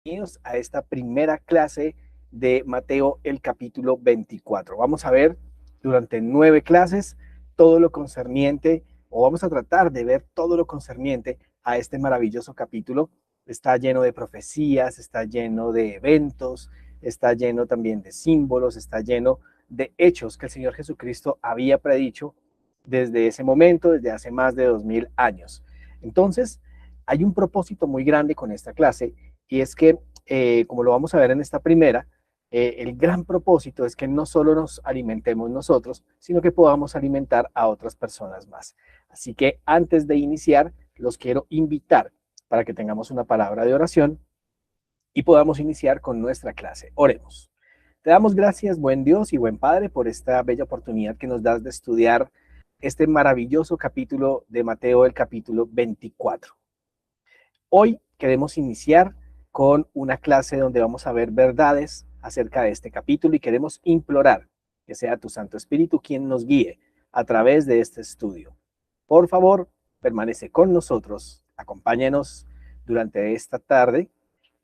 Bienvenidos a esta primera clase de Mateo, el capítulo 24. Vamos a ver durante 9 clases todo lo concerniente, o vamos a tratar de ver todo lo concerniente a este maravilloso capítulo. Está lleno de profecías, está lleno de eventos, está lleno también de símbolos, está lleno de hechos que el Señor Jesucristo había predicho desde ese momento, desde hace más de 2000 años. Entonces, hay un propósito muy grande con esta clase, y es que, como lo vamos a ver en esta primera, el gran propósito es que no solo nos alimentemos nosotros, sino que podamos alimentar a otras personas más. Así que antes de iniciar, los quiero invitar para que tengamos una palabra de oración y podamos iniciar con nuestra clase. Oremos. Te damos gracias, buen Dios y buen Padre, por esta bella oportunidad que nos das de estudiar este maravilloso capítulo de Mateo, el capítulo 24. Hoy queremos iniciar con una clase donde vamos a ver verdades acerca de este capítulo y queremos implorar que sea tu Santo Espíritu quien nos guíe a través de este estudio. Por favor, permanece con nosotros, acompáñanos durante esta tarde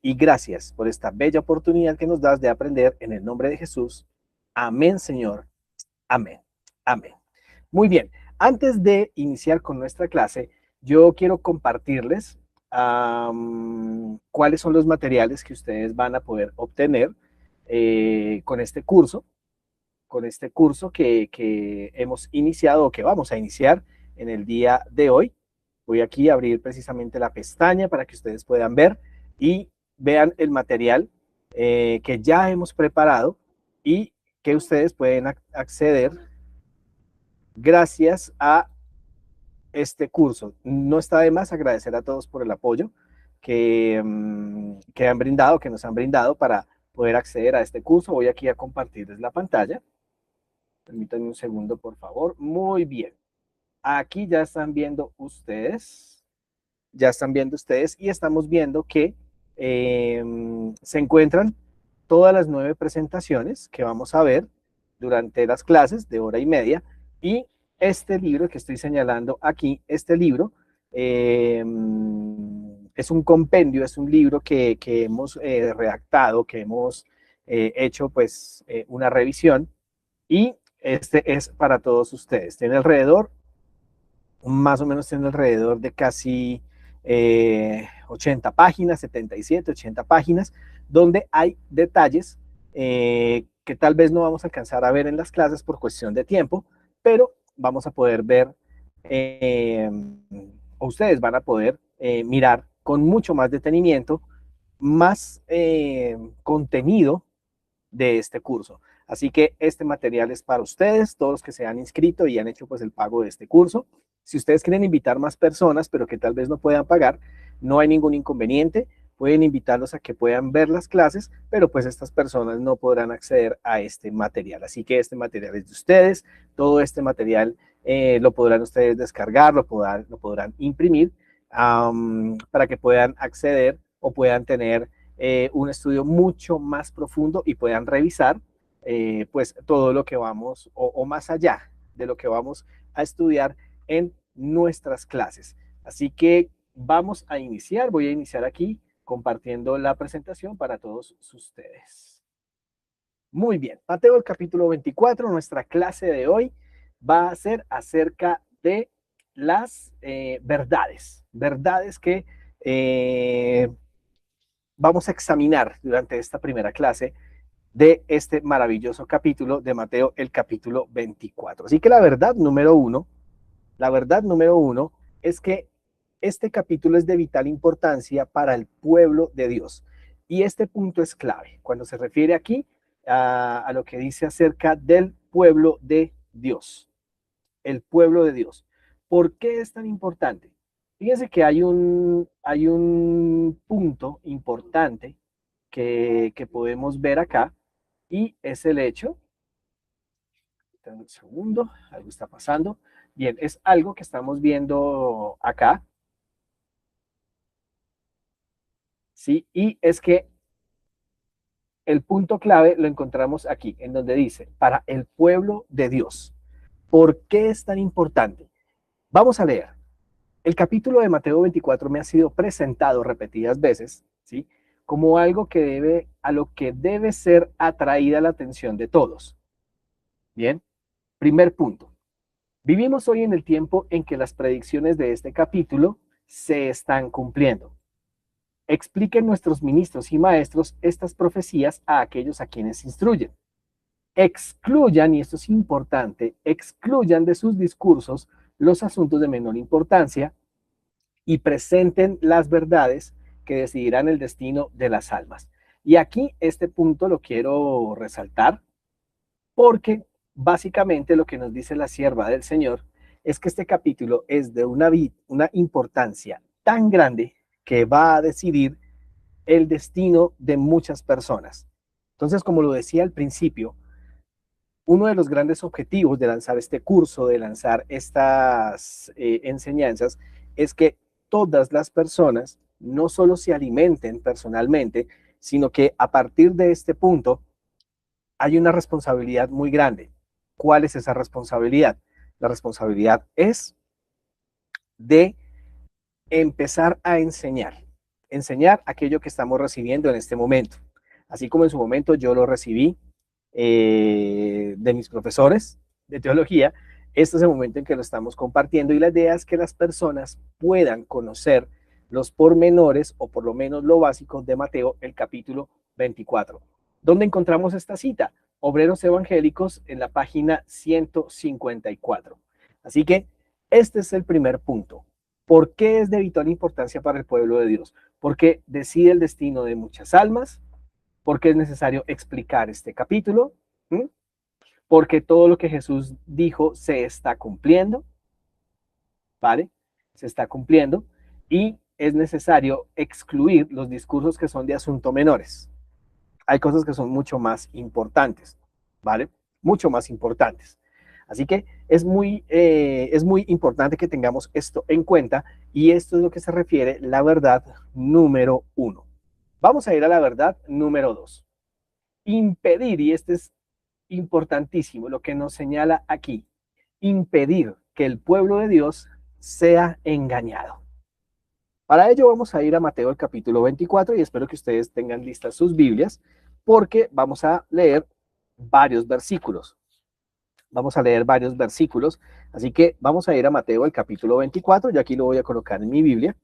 y gracias por esta bella oportunidad que nos das de aprender en el nombre de Jesús. Amén, Señor. Amén. Amén. Muy bien, antes de iniciar con nuestra clase, yo quiero compartirles cuáles son los materiales que ustedes van a poder obtener con este curso que hemos iniciado o que vamos a iniciar en el día de hoy. Voy aquí a abrir precisamente la pestaña para que ustedes puedan ver y vean el material que ya hemos preparado y que ustedes pueden acceder gracias a este curso. No está de más agradecer a todos por el apoyo que han brindado, que nos han brindado para poder acceder a este curso. Voy aquí a compartirles la pantalla. Permítanme un segundo, por favor. Muy bien. Aquí ya están viendo ustedes. Ya están viendo ustedes y estamos viendo que se encuentran todas las 9 presentaciones que vamos a ver durante las clases de hora y media, y este libro que estoy señalando aquí, este libro es un compendio, es un libro que hemos redactado, que hemos hecho pues una revisión, y este es para todos ustedes. Tiene alrededor, más o menos tiene alrededor de casi 80 páginas, 77, 80 páginas, donde hay detalles que tal vez no vamos a alcanzar a ver en las clases por cuestión de tiempo, pero vamos a poder ver, o ustedes van a poder mirar con mucho más detenimiento, más contenido de este curso. Así que este material es para ustedes, todos los que se han inscrito y han hecho pues el pago de este curso. Si ustedes quieren invitar más personas, pero que tal vez no puedan pagar, no hay ningún inconveniente. Pueden invitarlos a que puedan ver las clases, pero pues estas personas no podrán acceder a este material. Así que este material es de ustedes. Todo este material lo podrán ustedes descargar, lo podrán imprimir para que puedan acceder o puedan tener un estudio mucho más profundo y puedan revisar pues todo lo que vamos o más allá de lo que vamos a estudiar en nuestras clases. Así que vamos a iniciar, voy a iniciar aquí compartiendo la presentación para todos ustedes. Muy bien, Mateo el capítulo 24, nuestra clase de hoy va a ser acerca de las verdades que vamos a examinar durante esta primera clase de este maravilloso capítulo de Mateo, el capítulo 24. Así que la verdad número uno es que este capítulo es de vital importancia para el pueblo de Dios. Y este punto es clave cuando se refiere aquí a lo que dice acerca del pueblo de Dios. El pueblo de Dios. ¿Por qué es tan importante? Fíjense que hay un punto importante que podemos ver acá, y es el hecho, un segundo, algo está pasando. Bien, es algo que estamos viendo acá, ¿sí? Y es que el punto clave lo encontramos aquí, en donde dice, para el pueblo de Dios. ¿Por qué es tan importante? Vamos a leer. El capítulo de Mateo 24 me ha sido presentado repetidas veces, ¿sí? como algo a lo que debe ser atraída la atención de todos. Bien, primer punto. Vivimos hoy en el tiempo en que las predicciones de este capítulo se están cumpliendo. Expliquen nuestros ministros y maestros estas profecías a aquellos a quienes instruyen. Excluyan, y esto es importante, excluyan de sus discursos los asuntos de menor importancia y presenten las verdades que decidirán el destino de las almas. Y aquí este punto lo quiero resaltar porque básicamente lo que nos dice la sierva del Señor es que este capítulo es de una importancia tan grande que va a decidir el destino de muchas personas. Entonces, como lo decía al principio, uno de los grandes objetivos de lanzar este curso, de lanzar estas enseñanzas, es que todas las personas no solo se alimenten personalmente, sino que a partir de este punto hay una responsabilidad muy grande. ¿Cuál es esa responsabilidad? La responsabilidad es de empezar a enseñar aquello que estamos recibiendo en este momento. Así como en su momento yo lo recibí de mis profesores de teología, este es el momento en que lo estamos compartiendo y la idea es que las personas puedan conocer los pormenores o por lo menos lo básico de Mateo, el capítulo 24. ¿Dónde encontramos esta cita? Obreros Evangélicos en la página 154. Así que este es el primer punto. ¿Por qué es de vital importancia para el pueblo de Dios? Porque decide el destino de muchas almas, porque es necesario explicar este capítulo, ¿sí? Porque todo lo que Jesús dijo se está cumpliendo, ¿vale? Se está cumpliendo y es necesario excluir los discursos que son de asunto menores. Hay cosas que son mucho más importantes, ¿vale? Mucho más importantes. Así que es muy importante que tengamos esto en cuenta y esto es lo que se refiere la verdad número 1. Vamos a ir a la verdad número 2. Impedir, y este es importantísimo, lo que nos señala aquí, impedir que el pueblo de Dios sea engañado. Para ello vamos a ir a Mateo el capítulo 24 y espero que ustedes tengan listas sus Biblias porque vamos a leer varios versículos. Vamos a leer varios versículos, así que vamos a ir a Mateo el capítulo 24, yo aquí lo voy a colocar en mi Biblia.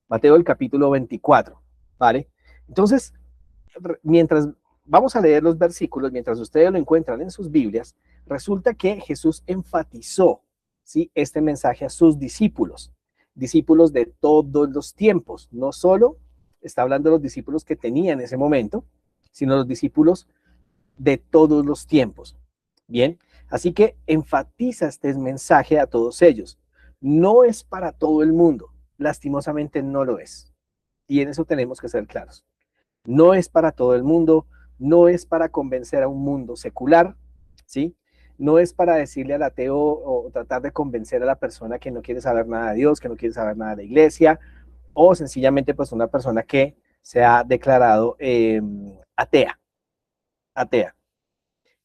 Mateo el capítulo 24, ¿vale? Entonces, mientras vamos a leer los versículos, mientras ustedes lo encuentran en sus Biblias, resulta que Jesús enfatizó, ¿sí?, este mensaje a sus discípulos de todos los tiempos. No solo está hablando de los discípulos que tenía en ese momento, sino los discípulos de todos los tiempos. Bien, así que enfatiza este mensaje a todos ellos. No es para todo el mundo, lastimosamente no lo es. Y en eso tenemos que ser claros. No es para todo el mundo, no es para convencer a un mundo secular, ¿sí? No es para decirle al ateo o tratar de convencer a la persona que no quiere saber nada de Dios, que no quiere saber nada de la iglesia, o sencillamente pues una persona que se ha declarado atea.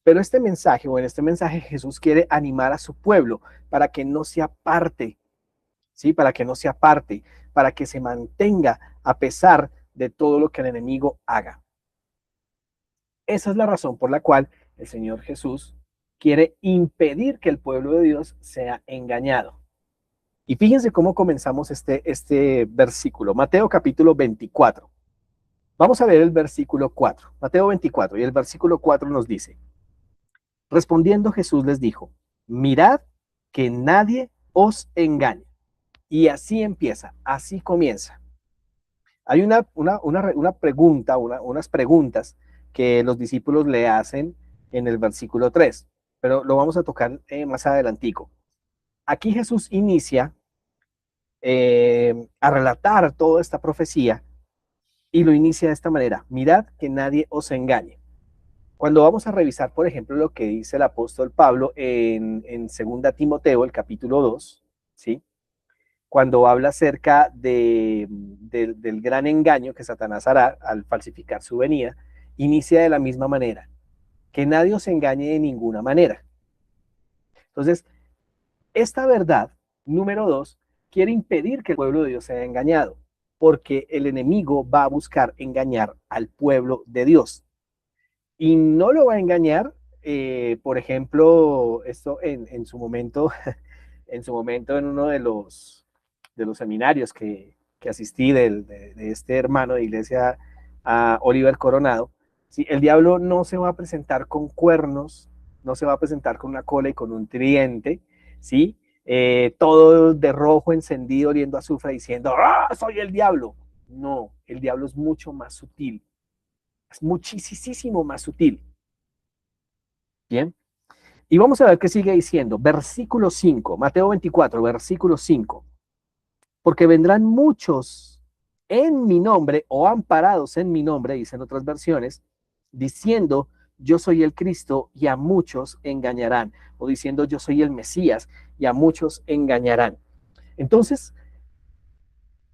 Pero este mensaje, o en este mensaje Jesús quiere animar a su pueblo para que no se aparte, ¿sí? Para que no se aparte, para que se mantenga a pesar de todo lo que el enemigo haga. Esa es la razón por la cual el Señor Jesús quiere impedir que el pueblo de Dios sea engañado. Y fíjense cómo comenzamos este versículo, Mateo capítulo 24. Vamos a leer el versículo 4, Mateo 24, y el versículo 4 nos dice, respondiendo Jesús les dijo, mirad que nadie os engañe. Y así empieza, así comienza. Hay una pregunta, unas preguntas que los discípulos le hacen en el versículo 3, pero lo vamos a tocar más adelantico. Aquí Jesús inicia a relatar toda esta profecía y lo inicia de esta manera, mirad que nadie os engañe. Cuando vamos a revisar, por ejemplo, lo que dice el apóstol Pablo en 2 Timoteo, el capítulo 2, ¿sí?, cuando habla acerca del gran engaño que Satanás hará al falsificar su venida, inicia de la misma manera, que nadie os engañe de ninguna manera. Entonces, esta verdad, número 2, quiere impedir que el pueblo de Dios sea engañado. porque el enemigo va a buscar engañar al pueblo de Dios. Y no lo va a engañar, por ejemplo, esto en su momento, en su momento en uno de los seminarios que asistí de este hermano de iglesia, a Oliver Coronado, ¿sí? El diablo no se va a presentar con cuernos, no se va a presentar con una cola y con un tridente, ¿sí? Todo de rojo encendido, oliendo a azufre, diciendo, ¡ah, soy el diablo! No, el diablo es mucho más sutil, es muchísimo más sutil. Bien, y vamos a ver qué sigue diciendo. Versículo 5, Mateo 24, versículo 5. Porque vendrán muchos en mi nombre o amparados en mi nombre, dicen otras versiones, diciendo yo soy el Cristo y a muchos engañarán, o diciendo yo soy el Mesías y a muchos engañarán. Entonces,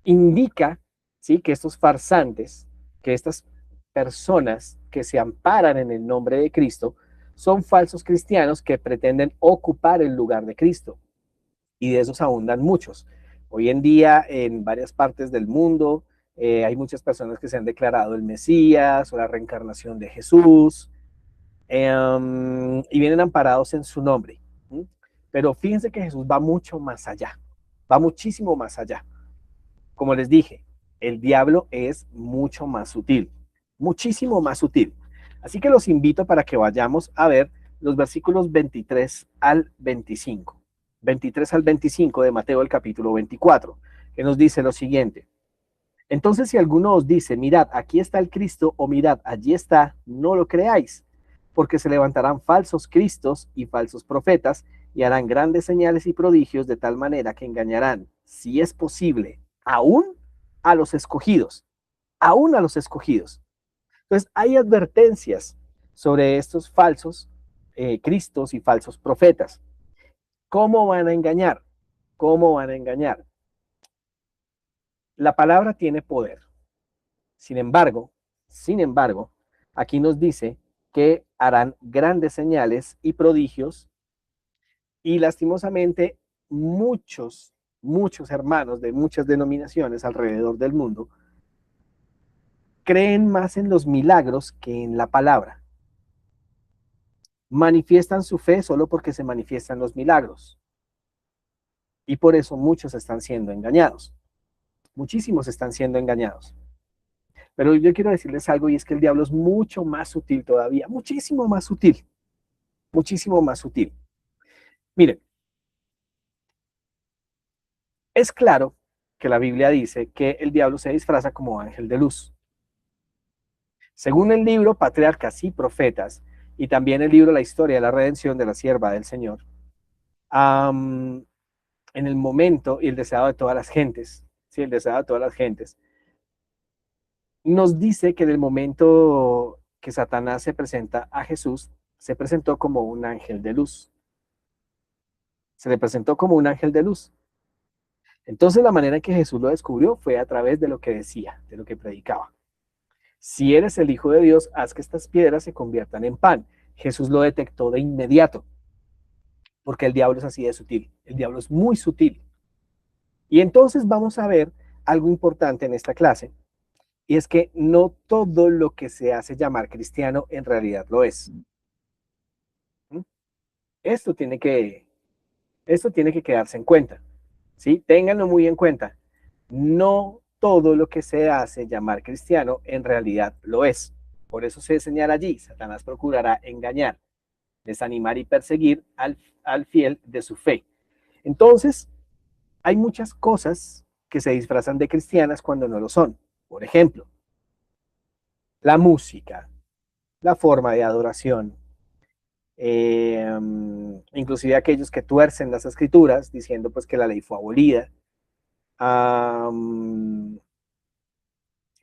indica, ¿sí?, que estos farsantes, que estas personas que se amparan en el nombre de Cristo, son falsos cristianos que pretenden ocupar el lugar de Cristo. Y de esos abundan muchos. Hoy en día, en varias partes del mundo, hay muchas personas que se han declarado el Mesías o la reencarnación de Jesús, y vienen amparados en su nombre. ¿Sí? Pero fíjense que Jesús va mucho más allá, va muchísimo más allá. Como les dije, el diablo es mucho más sutil, muchísimo más sutil. Así que los invito para que vayamos a ver los versículos 23 al 25. 23 al 25 de Mateo, el capítulo 24, que nos dice lo siguiente. Entonces, si alguno os dice, mirad, aquí está el Cristo, o mirad, allí está, no lo creáis, porque se levantarán falsos cristos y falsos profetas, y harán grandes señales y prodigios de tal manera que engañarán, si es posible, aún a los escogidos, aún a los escogidos. Entonces, hay advertencias sobre estos falsos cristos y falsos profetas. ¿Cómo van a engañar? ¿Cómo van a engañar? La palabra tiene poder. Sin embargo, aquí nos dice que harán grandes señales y prodigios y lastimosamente muchos hermanos de muchas denominaciones alrededor del mundo creen más en los milagros que en la palabra. Manifiestan su fe solo porque se manifiestan los milagros. Y por eso muchos están siendo engañados. Muchísimos están siendo engañados. Pero yo quiero decirles algo y es que el diablo es mucho más sutil todavía, muchísimo más sutil, muchísimo más sutil. Miren, es claro que la Biblia dice que el diablo se disfraza como ángel de luz. Según el libro Patriarcas y Profetas, y también el libro La historia de la redención de la sierva del Señor, en el momento y el deseado de todas las gentes, ¿sí? El deseado de todas las gentes, nos dice que en el momento que Satanás se presenta a Jesús, se presentó como un ángel de luz. Se le presentó como un ángel de luz. Entonces la manera en que Jesús lo descubrió fue a través de lo que decía, de lo que predicaba. Si eres el Hijo de Dios, haz que estas piedras se conviertan en pan. Jesús lo detectó de inmediato, porque el diablo es así de sutil. El diablo es muy sutil. Y entonces vamos a ver algo importante en esta clase, y es que no todo lo que se hace llamar cristiano en realidad lo es. ¿Mm? Esto tiene que, esto tiene que quedarse en cuenta, ¿sí? Ténganlo muy en cuenta. No todo lo que se hace llamar cristiano en realidad lo es. Por eso se señala allí, Satanás procurará engañar, desanimar y perseguir al fiel de su fe. Entonces, hay muchas cosas que se disfrazan de cristianas cuando no lo son. Por ejemplo, la música, la forma de adoración, inclusive aquellos que tuercen las escrituras diciendo pues que la ley fue abolida,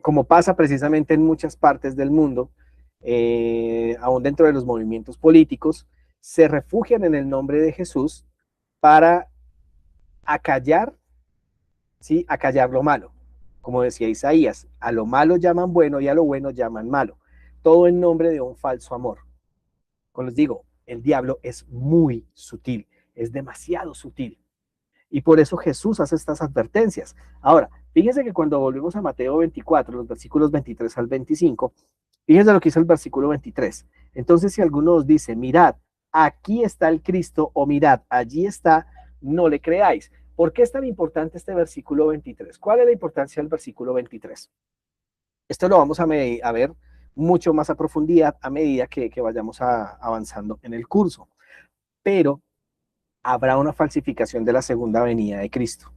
como pasa precisamente en muchas partes del mundo, aún dentro de los movimientos políticos, se refugian en el nombre de Jesús para acallar, ¿sí? Acallar lo malo. Como decía Isaías, a lo malo llaman bueno y a lo bueno llaman malo. Todo en nombre de un falso amor. Como les digo, el diablo es muy sutil, es demasiado sutil. Y por eso Jesús hace estas advertencias. Ahora, Fíjense que cuando volvemos a Mateo 24, los versículos 23 al 25, fíjense lo que dice el versículo 23. Entonces, si alguno os dice, mirad, aquí está el Cristo, o mirad, allí está, no le creáis. ¿Por qué es tan importante este versículo 23? ¿Cuál es la importancia del versículo 23? Esto lo vamos a ver mucho más a profundidad a medida que vayamos avanzando en el curso. Pero habrá una falsificación de la segunda venida de Cristo,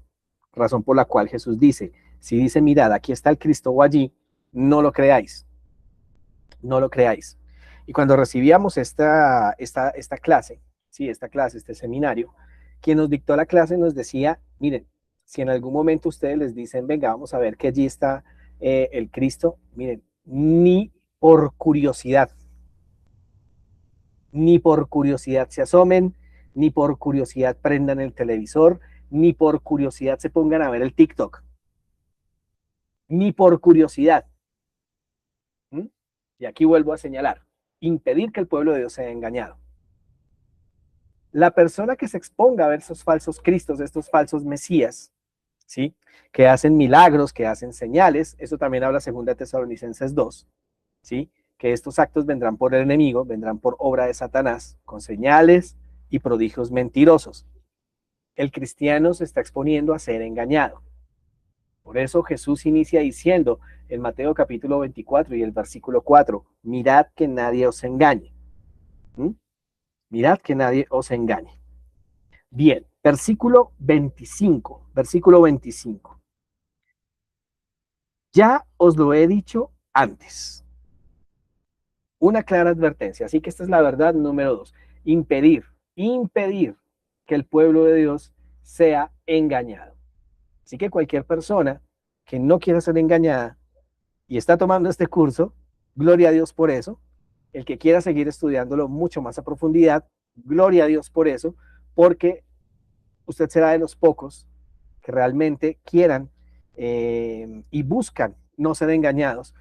razón por la cual Jesús dice, si dice, mirad, aquí está el Cristo o allí, no lo creáis, no lo creáis. Y cuando recibíamos esta clase, ¿sí? Esta clase, este seminario, quien nos dictó la clase nos decía, miren, si en algún momento ustedes les dicen, venga, vamos a ver que allí está el Cristo, miren, ni por curiosidad se asomen, ni por curiosidad prendan el televisor, ni por curiosidad se pongan a ver el TikTok, ni por curiosidad. ¿Mm? Y aquí vuelvo a señalar, impedir que el pueblo de Dios sea engañado. La persona que se exponga a ver esos falsos cristos, estos falsos mesías, ¿sí? Que hacen milagros, que hacen señales, eso también habla 2 Tesalonicenses 2, ¿sí? Que estos actos vendrán por el enemigo, vendrán por obra de Satanás, con señales y prodigios mentirosos. El cristiano se está exponiendo a ser engañado. Por eso Jesús inicia diciendo en Mateo capítulo 24 y el versículo 4, mirad que nadie os engañe. ¿Mm? Mirad que nadie os engañe. Bien, versículo 25, versículo 25. Ya os lo he dicho antes. Una clara advertencia. Así que esta es la verdad número 2. Impedir que el pueblo de Dios sea engañado. Así que cualquier persona que no quiera ser engañada y está tomando este curso, gloria a Dios por eso. El que quiera seguir estudiándolo mucho más a profundidad, gloria a Dios por eso, porque usted será de los pocos que realmente quieran y buscan no ser engañados,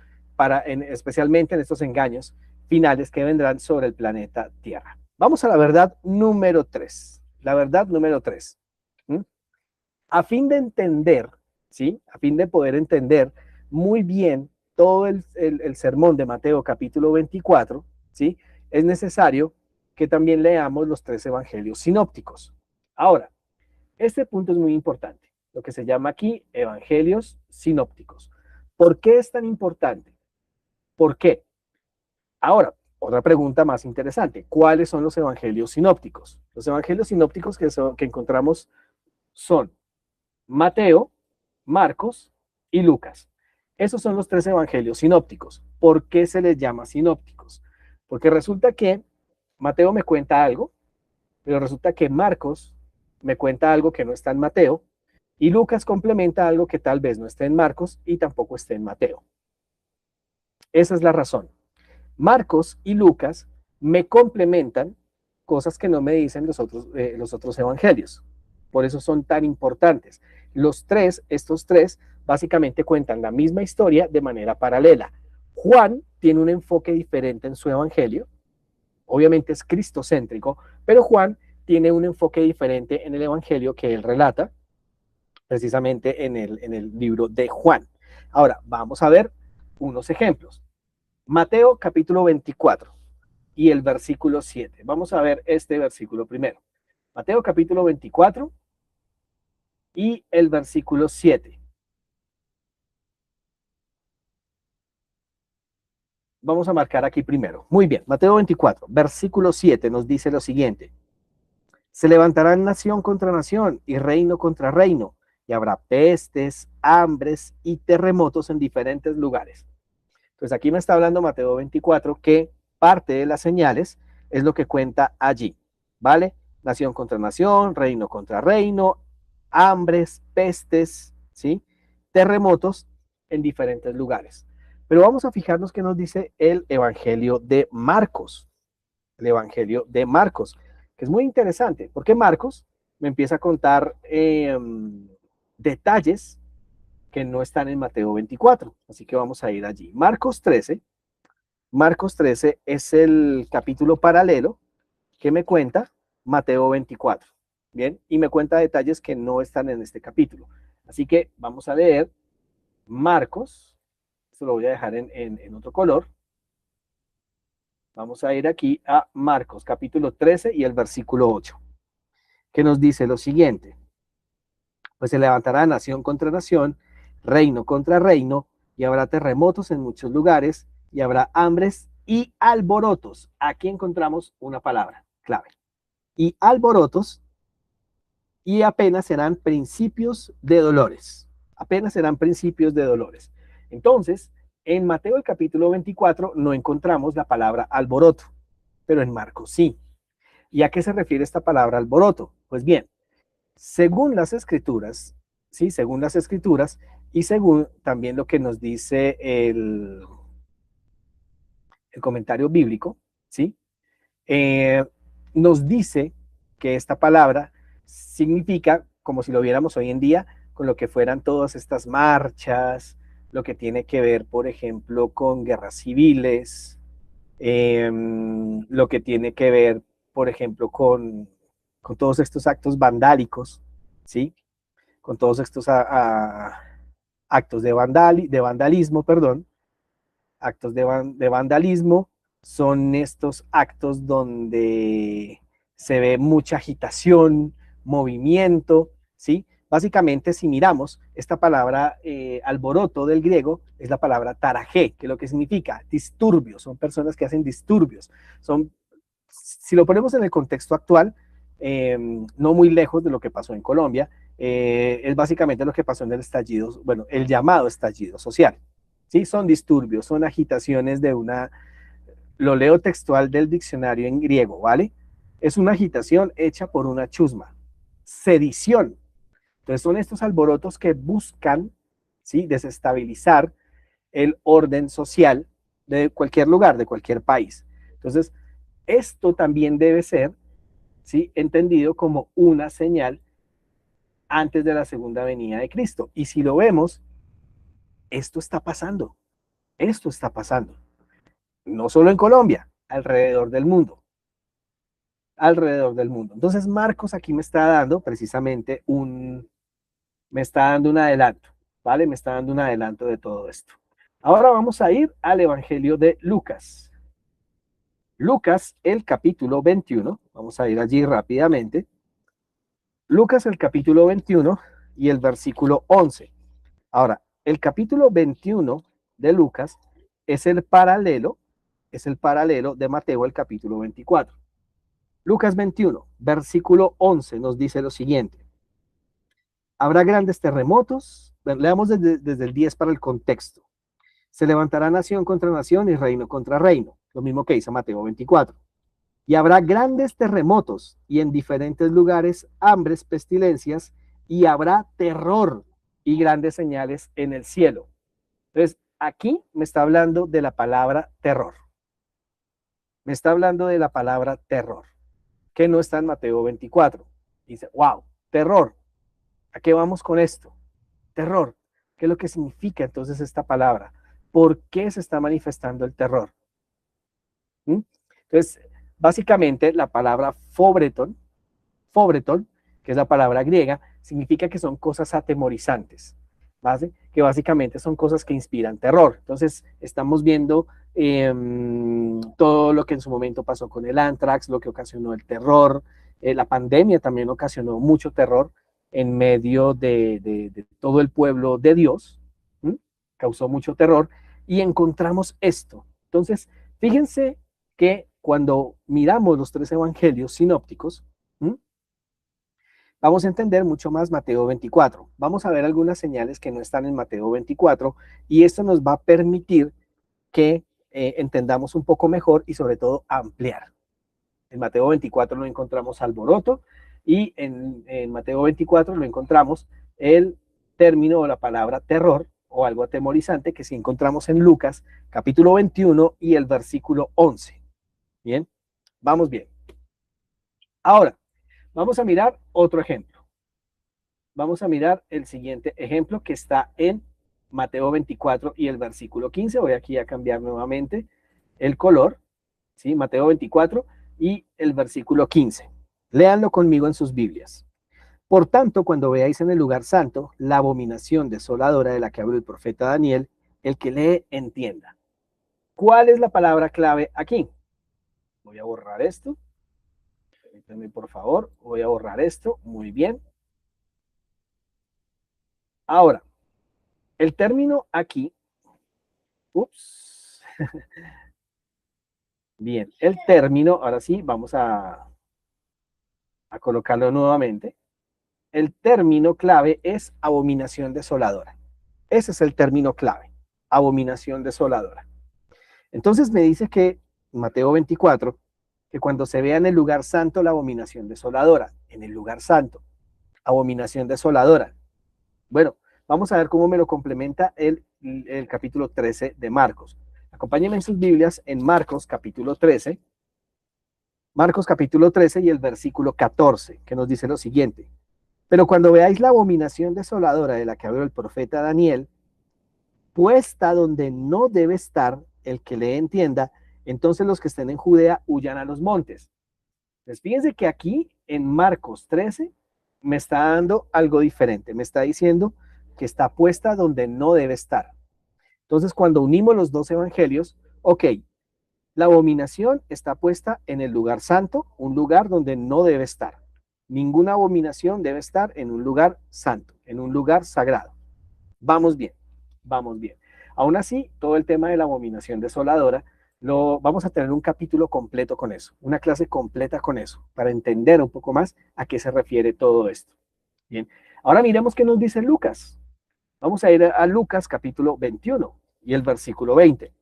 especialmente en estos engaños finales que vendrán sobre el planeta Tierra. Vamos a la verdad número 3. La verdad número 3. A fin de entender, ¿sí? A fin de poder entender muy bien todo el sermón de Mateo capítulo 24, ¿sí? Es necesario que también leamos los 3 evangelios sinópticos. Ahora, este punto es muy importante, lo que se llama aquí evangelios sinópticos. ¿Por qué es tan importante? ¿Por qué? Ahora, otra pregunta más interesante. ¿Cuáles son los evangelios sinópticos? Los evangelios sinópticos que encontramos son Mateo, Marcos y Lucas. Esos son los 3 evangelios sinópticos. ¿Por qué se les llama sinópticos? Porque resulta que Mateo me cuenta algo, pero resulta que Marcos me cuenta algo que no está en Mateo, y Lucas complementa algo que tal vez no esté en Marcos y tampoco esté en Mateo. Esa es la razón. Marcos y Lucas me complementan cosas que no me dicen los otros evangelios. Por eso son tan importantes. Estos tres, básicamente cuentan la misma historia de manera paralela. Juan tiene un enfoque diferente en su evangelio. Obviamente es cristocéntrico, pero Juan tiene un enfoque diferente en el evangelio que él relata, precisamente en el libro de Juan. Ahora, vamos a ver unos ejemplos. Mateo capítulo 24 y el versículo 7. Vamos a ver este versículo primero. Mateo capítulo 24 y el versículo 7. Vamos a marcar aquí primero. Muy bien, Mateo 24, versículo 7 nos dice lo siguiente. Se levantarán nación contra nación y reino contra reino, y habrá pestes, hambres y terremotos en diferentes lugares. Entonces aquí me está hablando Mateo 24 que parte de las señales es lo que cuenta allí, ¿vale? Nación contra nación, reino contra reino, hambres, pestes, ¿sí? Terremotos en diferentes lugares. Pero vamos a fijarnos qué nos dice el Evangelio de Marcos. El Evangelio de Marcos, que es muy interesante, porque Marcos me empieza a contar detalles que no están en Mateo 24. Así que vamos a ir allí. Marcos 13 es el capítulo paralelo que me cuenta Mateo 24. Bien, y me cuenta detalles que no están en este capítulo. Así que vamos a leer Marcos, esto lo voy a dejar en otro color. Vamos a ir aquí a Marcos, capítulo 13 y el versículo 8, que nos dice lo siguiente. Pues se levantará nación contra nación, reino contra reino, y habrá terremotos en muchos lugares, y habrá hambres y alborotos. Aquí encontramos una palabra clave. Y alborotos, y apenas serán principios de dolores. Apenas serán principios de dolores. Entonces, en Mateo el capítulo 24 no encontramos la palabra alboroto, pero en Marcos sí. ¿Y a qué se refiere esta palabra alboroto? Pues bien, según las escrituras, ¿sí? Según las escrituras y según también lo que nos dice el comentario bíblico, ¿sí? Eh, nos dice que esta palabra significa, como si lo viéramos hoy en día, con lo que fueran todas estas marchas, lo que tiene que ver, por ejemplo, con guerras civiles, lo que tiene que ver, por ejemplo, con todos estos actos vandálicos, ¿sí? Con todos estos actos de vandalismo, perdón, actos de vandalismo, son estos actos donde se ve mucha agitación, movimiento, ¿sí? Básicamente, si miramos, esta palabra alboroto del griego es la palabra tarajé, que lo que significa disturbios, son personas que hacen disturbios, son, si lo ponemos en el contexto actual, no muy lejos de lo que pasó en Colombia, es básicamente lo que pasó en el estallido, bueno, el llamado estallido social. ¿Sí? Son disturbios, son agitaciones de una, lo leo textual del diccionario en griego, ¿vale? Es una agitación hecha por una chusma, sedición. Entonces son estos alborotos que buscan, ¿sí? Desestabilizar el orden social de cualquier lugar, de cualquier país. Entonces, esto también debe ser, ¿sí? Entendido como una señal antes de la segunda venida de Cristo. Y si lo vemos, esto está pasando. Esto está pasando. No solo en Colombia, alrededor del mundo. Alrededor del mundo. Entonces, Marcos aquí me está dando precisamente me está dando un adelanto, ¿vale? Me está dando un adelanto de todo esto. Ahora vamos a ir al Evangelio de Lucas. Lucas, el capítulo 21. Vamos a ir allí rápidamente. Lucas, el capítulo 21 y el versículo 11. Ahora, el capítulo 21 de Lucas es el paralelo de Mateo, el capítulo 24. Lucas 21, versículo 11 nos dice lo siguiente. Habrá grandes terremotos. Leamos desde el 10 para el contexto. Se levantará nación contra nación y reino contra reino. Lo mismo que hizo Mateo 24. Y habrá grandes terremotos y en diferentes lugares hambres, pestilencias, y habrá terror y grandes señales en el cielo. Entonces, aquí me está hablando de la palabra terror. Me está hablando de la palabra terror, que no está en Mateo 24. Dice, wow, terror. ¿A qué vamos con esto? Terror. ¿Qué es lo que significa entonces esta palabra? ¿Por qué se está manifestando el terror? Entonces, básicamente la palabra fobreton, que es la palabra griega, significa que son cosas atemorizantes, ¿vale? Que básicamente son cosas que inspiran terror. Entonces, estamos viendo todo lo que en su momento pasó con el anthrax, lo que ocasionó el terror, la pandemia también ocasionó mucho terror en medio de todo el pueblo de Dios, ¿m? Causó mucho terror y encontramos esto. Entonces, fíjense que cuando miramos los tres evangelios sinópticos, vamos a entender mucho más Mateo 24. Vamos a ver algunas señales que no están en Mateo 24 y esto nos va a permitir que entendamos un poco mejor y sobre todo ampliar. En Mateo 24 lo encontramos alboroto y en Mateo 24 lo encontramos el término o la palabra terror o algo atemorizante que sí encontramos en Lucas capítulo 21 y el versículo 11. Bien, vamos bien. Ahora, vamos a mirar otro ejemplo. Vamos a mirar el siguiente ejemplo que está en Mateo 24 y el versículo 15. Voy aquí a cambiar nuevamente el color, ¿sí? Mateo 24 y el versículo 15. Léanlo conmigo en sus Biblias. Por tanto, cuando veáis en el lugar santo la abominación desoladora de la que habló el profeta Daniel, el que lee entienda. ¿Cuál es la palabra clave aquí? Voy a borrar esto. Permítanme, por favor. Voy a borrar esto. Muy bien. Ahora, el término aquí. Ups. Bien, el término, ahora sí, vamos a colocarlo nuevamente. El término clave es abominación desoladora. Ese es el término clave, abominación desoladora. Entonces me dice que Mateo 24, que cuando se vea en el lugar santo la abominación desoladora, en el lugar santo, abominación desoladora. Bueno, vamos a ver cómo me lo complementa el capítulo 13 de Marcos. Acompáñenme en sus Biblias en Marcos capítulo 13. Marcos capítulo 13 y el versículo 14, que nos dice lo siguiente. Pero cuando veáis la abominación desoladora de la que habló el profeta Daniel, puesta donde no debe estar el que le entienda, entonces los que estén en Judea huyan a los montes. Pues fíjense que aquí en Marcos 13 me está dando algo diferente. Me está diciendo que está puesta donde no debe estar. Entonces, cuando unimos los dos evangelios, ok, la abominación está puesta en el lugar santo, un lugar donde no debe estar. Ninguna abominación debe estar en un lugar santo, en un lugar sagrado. Vamos bien, vamos bien. Aún así, todo el tema de la abominación desoladora, vamos a tener un capítulo completo con eso, una clase completa con eso, para entender un poco más a qué se refiere todo esto. Bien, ahora miremos qué nos dice Lucas. Vamos a ir a Lucas capítulo 21 y el versículo 20.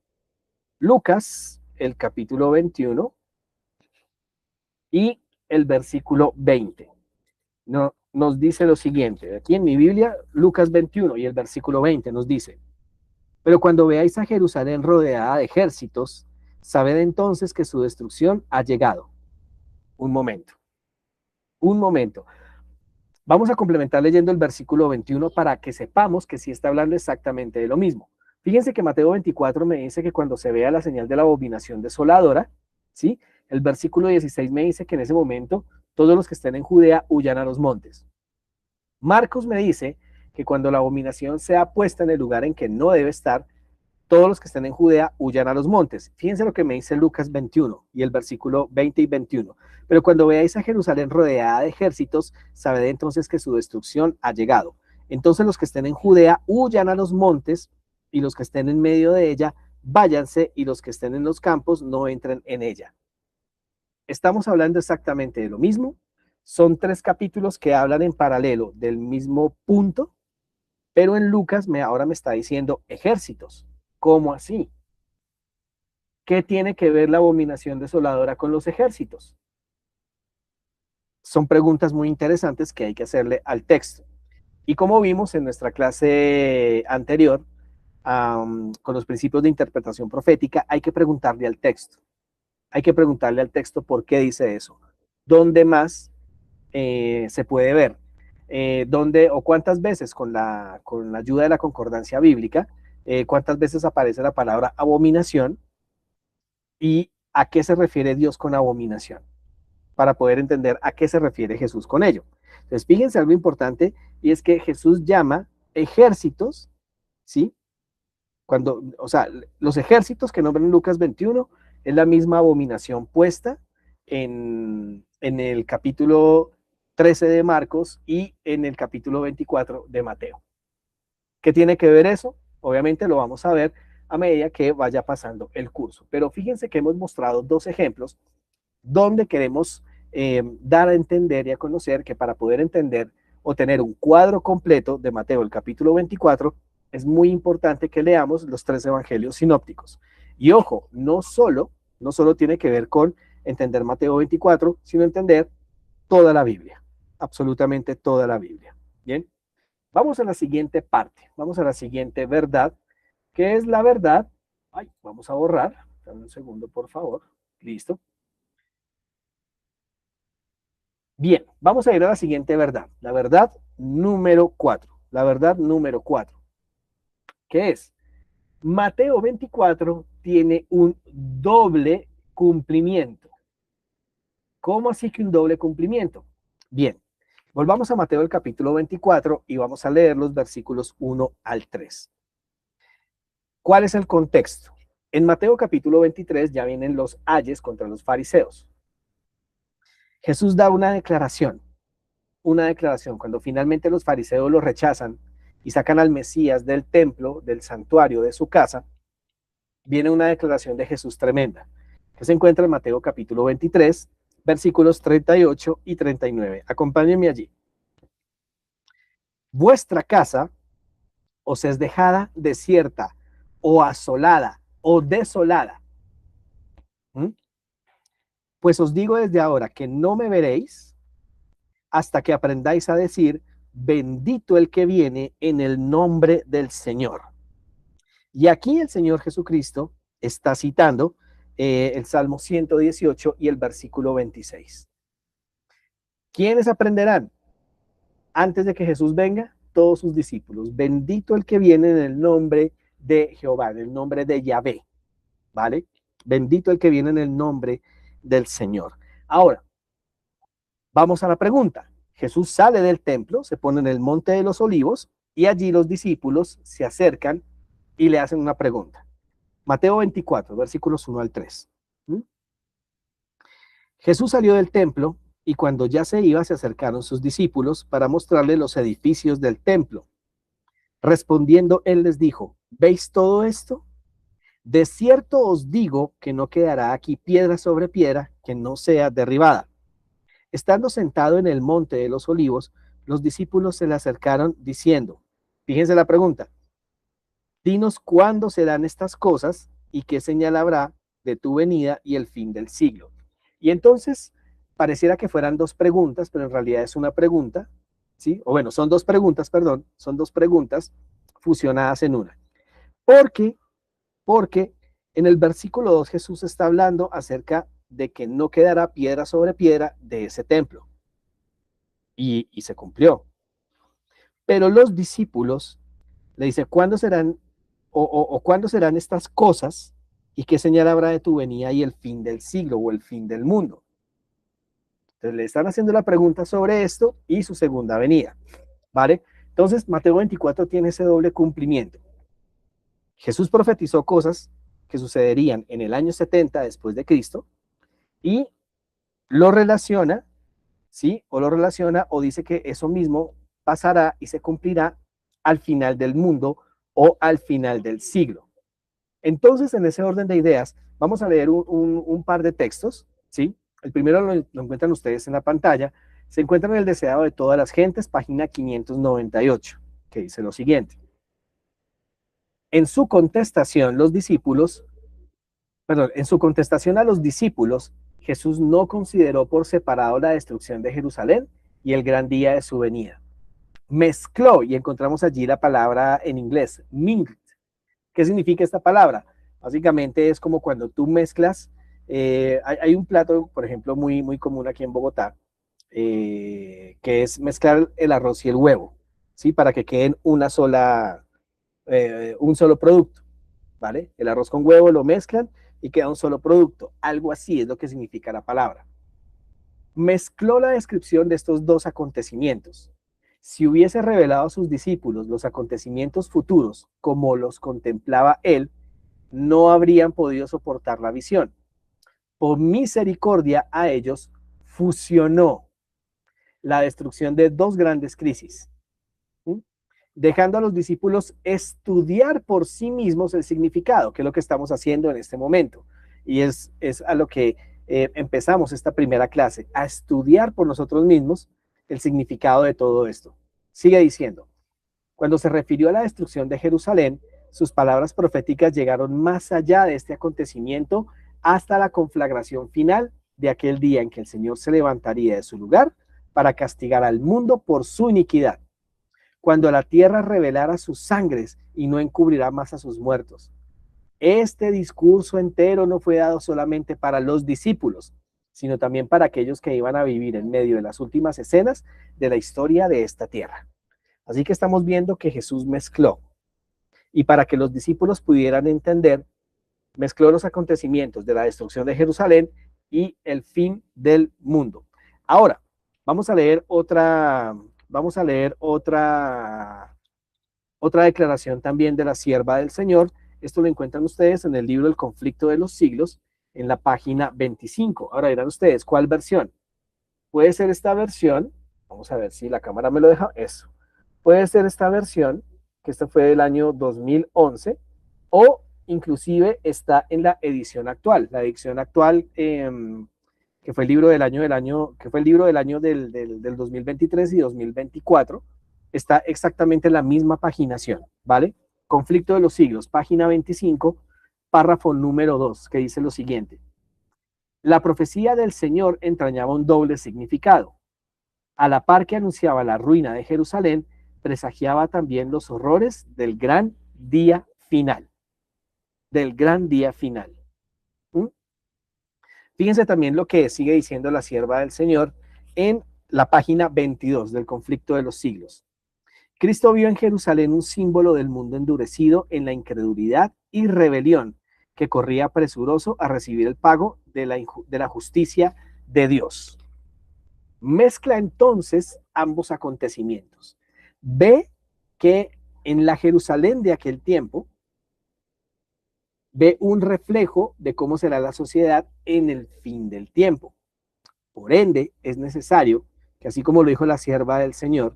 Lucas, el capítulo 21 y el versículo 20. Nos dice lo siguiente, aquí en mi Biblia, Lucas 21 y el versículo 20 nos dice, pero cuando veáis a Jerusalén rodeada de ejércitos, sabed entonces que su destrucción ha llegado. Un momento, un momento. Vamos a complementar leyendo el versículo 21 para que sepamos que sí está hablando exactamente de lo mismo. Fíjense que Mateo 24 me dice que cuando se vea la señal de la abominación desoladora, ¿sí? El versículo 16 me dice que en ese momento todos los que estén en Judea huyan a los montes. Marcos me dice que cuando la abominación sea puesta en el lugar en que no debe estar, todos los que estén en Judea huyan a los montes. Fíjense lo que me dice Lucas 21 y el versículo 20 y 21. Pero cuando veáis a Jerusalén rodeada de ejércitos, sabed entonces que su destrucción ha llegado. Entonces los que estén en Judea huyan a los montes y los que estén en medio de ella, váyanse y los que estén en los campos no entren en ella. Estamos hablando exactamente de lo mismo. Son 3 capítulos que hablan en paralelo del mismo punto, pero en Lucas ahora me está diciendo ejércitos. ¿Cómo así? ¿Qué tiene que ver la abominación desoladora con los ejércitos? Son preguntas muy interesantes que hay que hacerle al texto. Y como vimos en nuestra clase anterior, con los principios de interpretación profética, hay que preguntarle al texto. Hay que preguntarle al texto por qué dice eso. ¿Dónde más se puede ver? ¿Dónde o cuántas veces con la ayuda de la concordancia bíblica, cuántas veces aparece la palabra abominación y a qué se refiere Dios con abominación, para poder entender a qué se refiere Jesús con ello? Entonces, fíjense algo importante, y es que Jesús llama ejércitos, ¿sí? Cuando, o sea, los ejércitos que nombran en Lucas 21 es la misma abominación puesta en el capítulo 13 de Marcos y en el capítulo 24 de Mateo. ¿Qué tiene que ver eso? Obviamente lo vamos a ver a medida que vaya pasando el curso. Pero fíjense que hemos mostrado 2 ejemplos donde queremos dar a entender y a conocer que para poder entender o tener un cuadro completo de Mateo, el capítulo 24, es muy importante que leamos los 3 evangelios sinópticos. Y ojo, no solo tiene que ver con entender Mateo 24, sino entender toda la Biblia, absolutamente toda la Biblia. Bien, vamos a la siguiente parte, vamos a la siguiente verdad, que es la verdad. Ay, vamos a borrar, dame un segundo, por favor. Listo. Bien, vamos a ir a la siguiente verdad, la verdad número 4. La verdad número 4, ¿qué es? Mateo 24 tiene un doble cumplimiento. ¿Cómo así que un doble cumplimiento? Bien, Volvamos a Mateo el capítulo 24 y vamos a leer los versículos 1 al 3. ¿Cuál es el contexto? En Mateo capítulo 23 ya vienen los ayes contra los fariseos. Jesús da una declaración cuando finalmente los fariseos lo rechazan y sacan al Mesías del templo, del santuario, de su casa. Viene una declaración de Jesús tremenda, que se encuentra en Mateo capítulo 23, versículos 38 y 39. Acompáñenme allí. Vuestra casa os es dejada desierta, o asolada, o desolada. Pues os digo desde ahora que no me veréis hasta que aprendáis a decir, bendito el que viene en el nombre del Señor. Y aquí el Señor Jesucristo está citando el Salmo 118 y el versículo 26. ¿Quiénes aprenderán antes de que Jesús venga? Todos sus discípulos. Bendito el que viene en el nombre de Jehová, en el nombre de Yahvé, ¿vale? Bendito el que viene en el nombre del Señor. Ahora, vamos a la pregunta. Jesús sale del templo, se pone en el monte de los olivos y allí los discípulos se acercan y le hacen una pregunta. Mateo 24, versículos 1 al 3. Jesús salió del templo y cuando ya se iba se acercaron sus discípulos para mostrarle los edificios del templo. Respondiendo, él les dijo, ¿veis todo esto? De cierto os digo que no quedará aquí piedra sobre piedra que no sea derribada. Estando sentado en el monte de los olivos, los discípulos se le acercaron diciendo, fíjense la pregunta, dinos cuándo serán estas cosas y qué señal habrá de tu venida y el fin del siglo. Y entonces pareciera que fueran dos preguntas, pero en realidad es una pregunta, ¿sí? O bueno, son dos preguntas, perdón, son dos preguntas fusionadas en una. Porque en el versículo 2 Jesús está hablando acerca de que no quedará piedra sobre piedra de ese templo. Y se cumplió. Pero los discípulos le dice, ¿cuándo serán cuándo serán estas cosas y qué señal habrá de tu venida y el fin del siglo o el fin del mundo? Entonces le están haciendo la pregunta sobre esto y su segunda venida, ¿vale? Entonces Mateo 24 tiene ese doble cumplimiento. Jesús profetizó cosas que sucederían en el año 70 después de Cristo y lo relaciona, ¿sí? O lo relaciona o dice que eso mismo pasará y se cumplirá al final del mundo o al final del siglo. Entonces, en ese orden de ideas, vamos a leer un par de textos, ¿sí? El primero lo encuentran ustedes en la pantalla. Se encuentra en el Deseado de todas las gentes, página 598, que dice lo siguiente. En su contestación a los discípulos, Jesús no consideró por separado la destrucción de Jerusalén y el gran día de su venida. Mezcló, y encontramos allí la palabra en inglés, mingled. ¿Qué significa esta palabra? Básicamente es como cuando tú mezclas, hay un plato, por ejemplo, muy común aquí en Bogotá, que es mezclar el arroz y el huevo, ¿sí? Para que queden un solo producto, ¿vale? El arroz con huevo lo mezclan y queda un solo producto. Algo así es lo que significa la palabra. Mezcló la descripción de estos dos acontecimientos. Si hubiese revelado a sus discípulos los acontecimientos futuros como los contemplaba él, no habrían podido soportar la visión. Por misericordia a ellos fusionó la destrucción de dos grandes crisis, dejando a los discípulos estudiar por sí mismos el significado, que es lo que estamos haciendo en este momento. Y es a lo que empezamos esta primera clase, a estudiar por nosotros mismos el significado de todo esto. Sigue diciendo, cuando se refirió a la destrucción de Jerusalén, sus palabras proféticas llegaron más allá de este acontecimiento hasta la conflagración final de aquel día en que el Señor se levantaría de su lugar para castigar al mundo por su iniquidad, cuando la tierra revelara sus sangres y no encubrirá más a sus muertos. Este discurso entero no fue dado solamente para los discípulos, sino también para aquellos que iban a vivir en medio de las últimas escenas de la historia de esta tierra. Así que estamos viendo que Jesús mezcló, y para que los discípulos pudieran entender, mezcló los acontecimientos de la destrucción de Jerusalén y el fin del mundo. Ahora, Vamos a leer otra, vamos a leer otra declaración también de la sierva del Señor. Esto lo encuentran ustedes en el libro El conflicto de los siglos, en la página 25. Ahora dirán ustedes, ¿cuál versión? Puede ser esta versión, vamos a ver si la cámara me lo deja, eso. Puede ser esta versión, que esta fue del año 2011, o inclusive está en la edición actual. La edición actual, que fue el libro que fue el libro del año del 2023 y 2024, está exactamente en la misma paginación, ¿vale? Conflicto de los siglos, página 25, párrafo número 2, que dice lo siguiente. La profecía del Señor entrañaba un doble significado. A la par que anunciaba la ruina de Jerusalén, presagiaba también los horrores del gran día final. Del gran día final. ¿Mm? Fíjense también lo que sigue diciendo la sierva del Señor en la página 22 del conflicto de los siglos. Cristo vio en Jerusalén un símbolo del mundo endurecido en la incredulidad y rebelión, que corría presuroso a recibir el pago de la justicia de Dios. Mezcla entonces ambos acontecimientos. Ve que en la Jerusalén de aquel tiempo, ve un reflejo de cómo será la sociedad en el fin del tiempo. Por ende, es necesario que, así como lo dijo la sierva del Señor,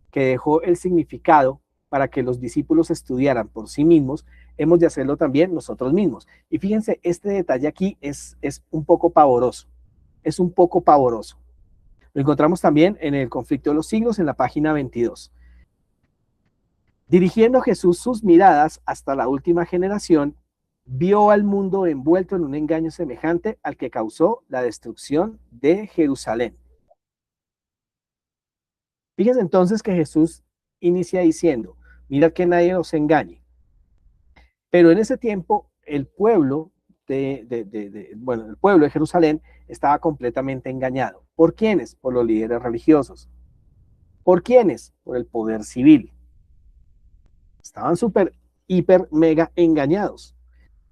que dejó el significado para que los discípulos estudiaran por sí mismos, hemos de hacerlo también nosotros mismos. Y fíjense, este detalle aquí es un poco pavoroso. Es un poco pavoroso. Lo encontramos también en el conflicto de los siglos, en la página 22. Dirigiendo Jesús sus miradas hasta la última generación, vio al mundo envuelto en un engaño semejante al que causó la destrucción de Jerusalén. Fíjense entonces que Jesús inicia diciendo, mirad que nadie os engañe. Pero en ese tiempo el pueblo el pueblo de Jerusalén estaba completamente engañado. ¿Por quiénes? Por los líderes religiosos. ¿Por quiénes? Por el poder civil. Estaban súper, hiper, mega engañados.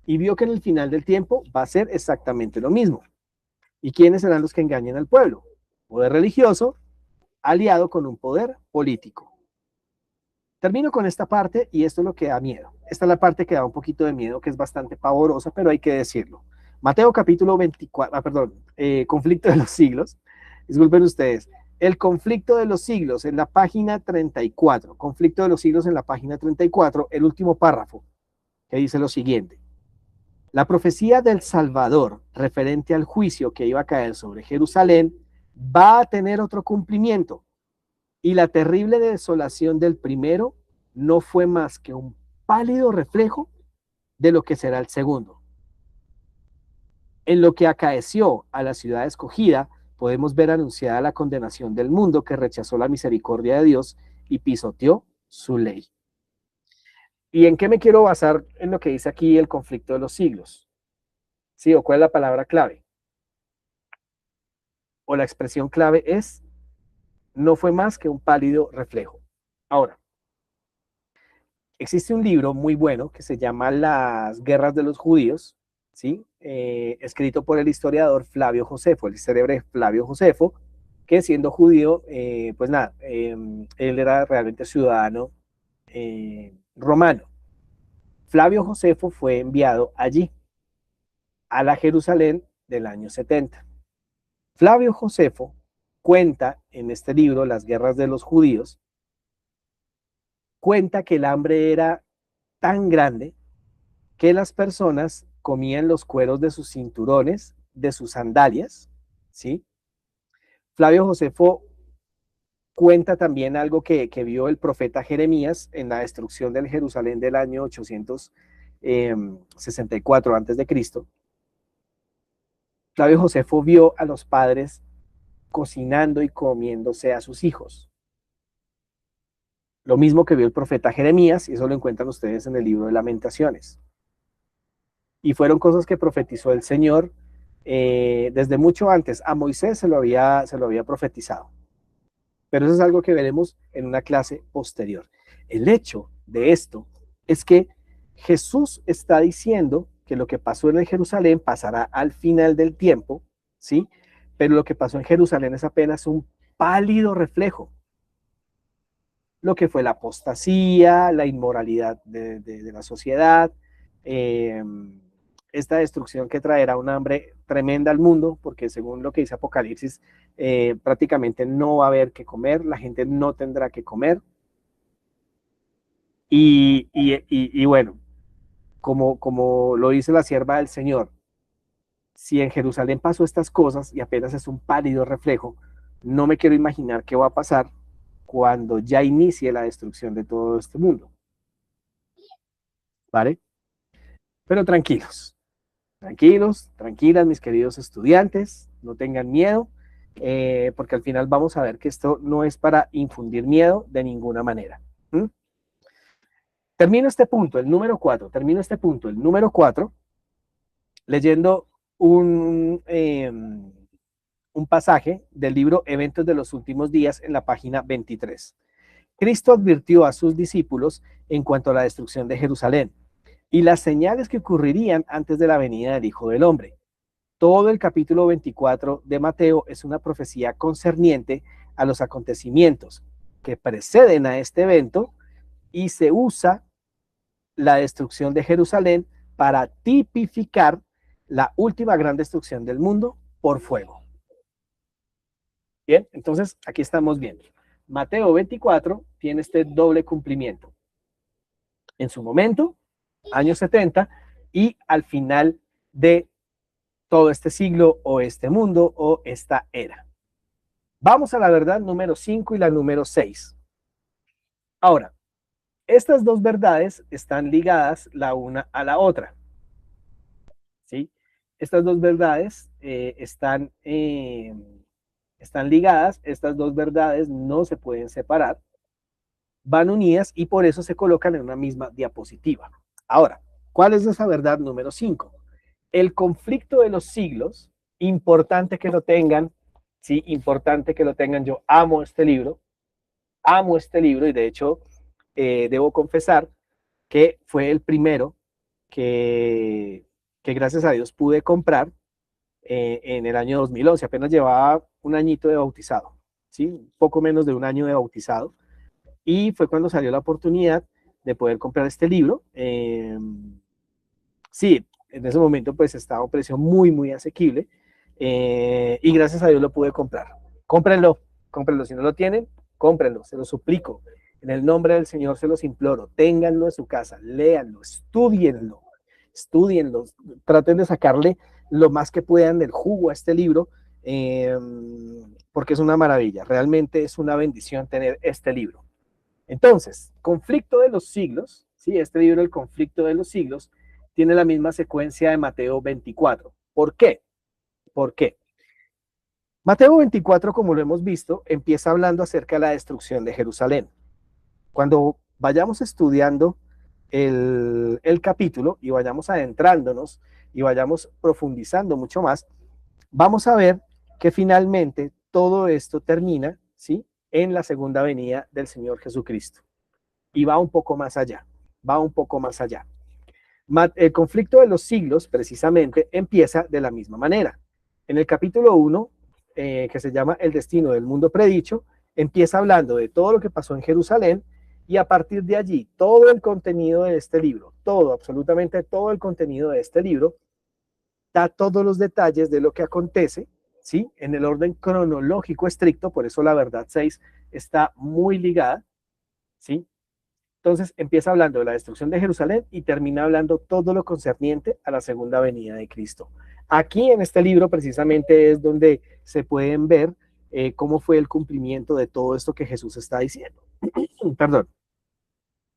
Y vio que en el final del tiempo va a ser exactamente lo mismo. ¿Y quiénes serán los que engañen al pueblo? Poder religioso aliado con un poder político. Termino con esta parte y esto es lo que da miedo. Esta es la parte que da un poquito de miedo, que es bastante pavorosa, pero hay que decirlo. Mateo capítulo 24, conflicto de los siglos. Disculpen ustedes. El conflicto de los siglos en la página 34. Conflicto de los siglos en la página 34, el último párrafo, que dice lo siguiente. La profecía del Salvador referente al juicio que iba a caer sobre Jerusalén va a tener otro cumplimiento. Y la terrible desolación del primero no fue más que un pálido reflejo de lo que será el segundo. En lo que acaeció a la ciudad escogida, podemos ver anunciada la condenación del mundo que rechazó la misericordia de Dios y pisoteó su ley. ¿Y en qué me quiero basar en lo que dice aquí el conflicto de los siglos? ¿Sí? ¿O cuál es la palabra clave? O la expresión clave es, no fue más que un pálido reflejo. Ahora, existe un libro muy bueno que se llama Las guerras de los judíos, ¿sí? Escrito por el historiador Flavio Josefo, el célebre Flavio Josefo, que siendo judío, pues nada, él era realmente ciudadano romano. Flavio Josefo fue enviado allí, a la Jerusalén del año 70. Flavio Josefo cuenta en este libro, Las guerras de los judíos, cuenta que el hambre era tan grande que las personas comían los cueros de sus cinturones, de sus sandalias, ¿sí? Flavio Josefo cuenta también algo que vio el profeta Jeremías en la destrucción del Jerusalén del año 864 a.C. Flavio Josefo vio a los padres cocinando y comiéndose a sus hijos. Lo mismo que vio el profeta Jeremías, y eso lo encuentran ustedes en el libro de Lamentaciones. Y fueron cosas que profetizó el Señor desde mucho antes. A Moisés se lo había profetizado. Pero eso es algo que veremos en una clase posterior. El hecho de esto es que Jesús está diciendo que lo que pasó en el Jerusalén pasará al final del tiempo, ¿sí? Pero lo que pasó en Jerusalén es apenas un pálido reflejo. Lo que fue la apostasía, la inmoralidad de la sociedad, esta destrucción que traerá un hambre tremenda al mundo, porque según lo que dice Apocalipsis, prácticamente no va a haber que comer, la gente no tendrá que comer. Y bueno, como lo dice la sierva del Señor, si en Jerusalén pasó estas cosas y apenas es un pálido reflejo, no me quiero imaginar qué va a pasar cuando ya inicie la destrucción de todo este mundo. ¿Vale? Pero tranquilos, tranquilos, tranquilas, mis queridos estudiantes, no tengan miedo, porque al final vamos a ver que esto no es para infundir miedo de ninguna manera. ¿Mm? Termino este punto, el número 4, leyendo un pasaje del libro Eventos de los Últimos Días en la página 23. Cristo advirtió a sus discípulos en cuanto a la destrucción de Jerusalén y las señales que ocurrirían antes de la venida del Hijo del Hombre. Todo el capítulo 24 de Mateo es una profecía concerniente a los acontecimientos que preceden a este evento y se usa la destrucción de Jerusalén para tipificar la última gran destrucción del mundo por fuego. Bien, entonces aquí estamos viendo. Mateo 24 tiene este doble cumplimiento. En su momento, años 70, y al final de todo este siglo o este mundo o esta era. Vamos a la verdad número 5 y la número 6. Ahora, estas dos verdades están ligadas la una a la otra. ¿Sí? Estas dos verdades están ligadas, estas dos verdades no se pueden separar, van unidas y por eso se colocan en una misma diapositiva. Ahora, ¿cuál es esa verdad número 5? El conflicto de los siglos, importante que lo tengan, sí, importante que lo tengan. Yo amo este libro y de hecho debo confesar que fue el primero que gracias a Dios pude comprar en el año 2011, apenas llevaba un añito de bautizado, ¿sí? Un poco menos de un año de bautizado, y fue cuando salió la oportunidad de poder comprar este libro. Sí, en ese momento pues estaba a un precio muy, muy asequible, y gracias a Dios lo pude comprar. Cómprenlo, cómprenlo, si no lo tienen, cómprenlo, se lo suplico. En el nombre del Señor se los imploro, ténganlo en su casa, léanlo, estudienlo, traten de sacarle lo más que puedan del jugo a este libro, porque es una maravilla, realmente es una bendición tener este libro. Entonces, conflicto de los siglos, ¿sí? Este libro, El conflicto de los siglos, tiene la misma secuencia de Mateo 24. ¿Por qué? ¿Por qué? Mateo 24, como lo hemos visto, empieza hablando acerca de la destrucción de Jerusalén. Cuando vayamos estudiando el capítulo y vayamos adentrándonos y vayamos profundizando mucho más, vamos a ver que finalmente todo esto termina, ¿sí?, en la segunda venida del Señor Jesucristo. Y va un poco más allá, va un poco más allá. El conflicto de los siglos, precisamente, empieza de la misma manera. En el capítulo 1, que se llama El destino del mundo predicho, empieza hablando de todo lo que pasó en Jerusalén, y a partir de allí, todo el contenido de este libro, todo, absolutamente todo el contenido de este libro, da todos los detalles de lo que acontece, ¿sí?, en el orden cronológico estricto, por eso la verdad 6 está muy ligada, ¿sí? Entonces empieza hablando de la destrucción de Jerusalén y termina hablando todo lo concerniente a la segunda venida de Cristo. Aquí en este libro precisamente es donde se pueden ver cómo fue el cumplimiento de todo esto que Jesús está diciendo. Perdón,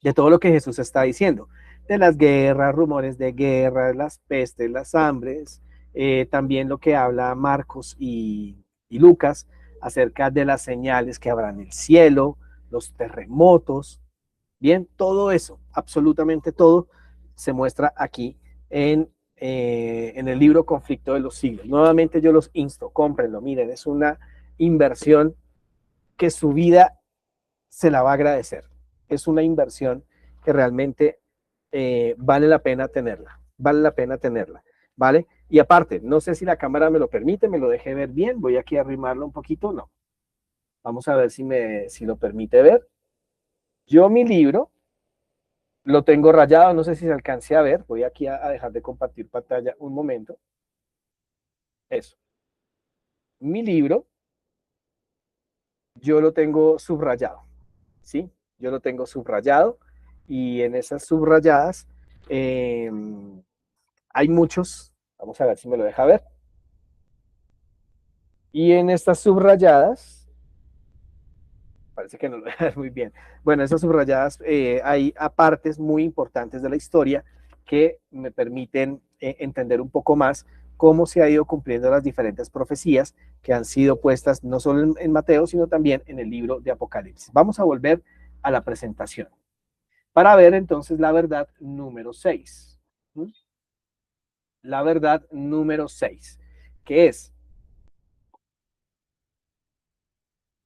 de todo lo que Jesús está diciendo, de las guerras, rumores de guerra, las pestes, las hambres, también lo que habla Marcos y Lucas acerca de las señales que habrá en el cielo, los terremotos. Bien, todo eso, absolutamente todo, se muestra aquí en el libro Conflicto de los Siglos. Nuevamente yo los insto, cómprenlo, miren, es una inversión que su vida se la va a agradecer. Es una inversión que realmente vale la pena tenerla, ¿vale? Y aparte, no sé si la cámara me lo permite, me lo deje ver bien, voy aquí a arrimarlo un poquito, no. Vamos a ver si lo permite ver. Yo mi libro lo tengo rayado, no sé si se alcance a ver. Voy aquí a dejar de compartir pantalla un momento. Eso. Mi libro, yo lo tengo subrayado, ¿sí? Yo lo tengo subrayado y en esas subrayadas eh, hay muchos, vamos a ver si me lo deja ver. Y en estas subrayadas, parece que no lo deja ver muy bien. Bueno, esas subrayadas hay apartes muy importantes de la historia que me permiten entender un poco más cómo se ha ido cumpliendo las diferentes profecías que han sido puestas no solo en Mateo, sino también en el libro de Apocalipsis. Vamos a volver a la presentación para ver entonces la verdad número 6. La verdad número 6, que es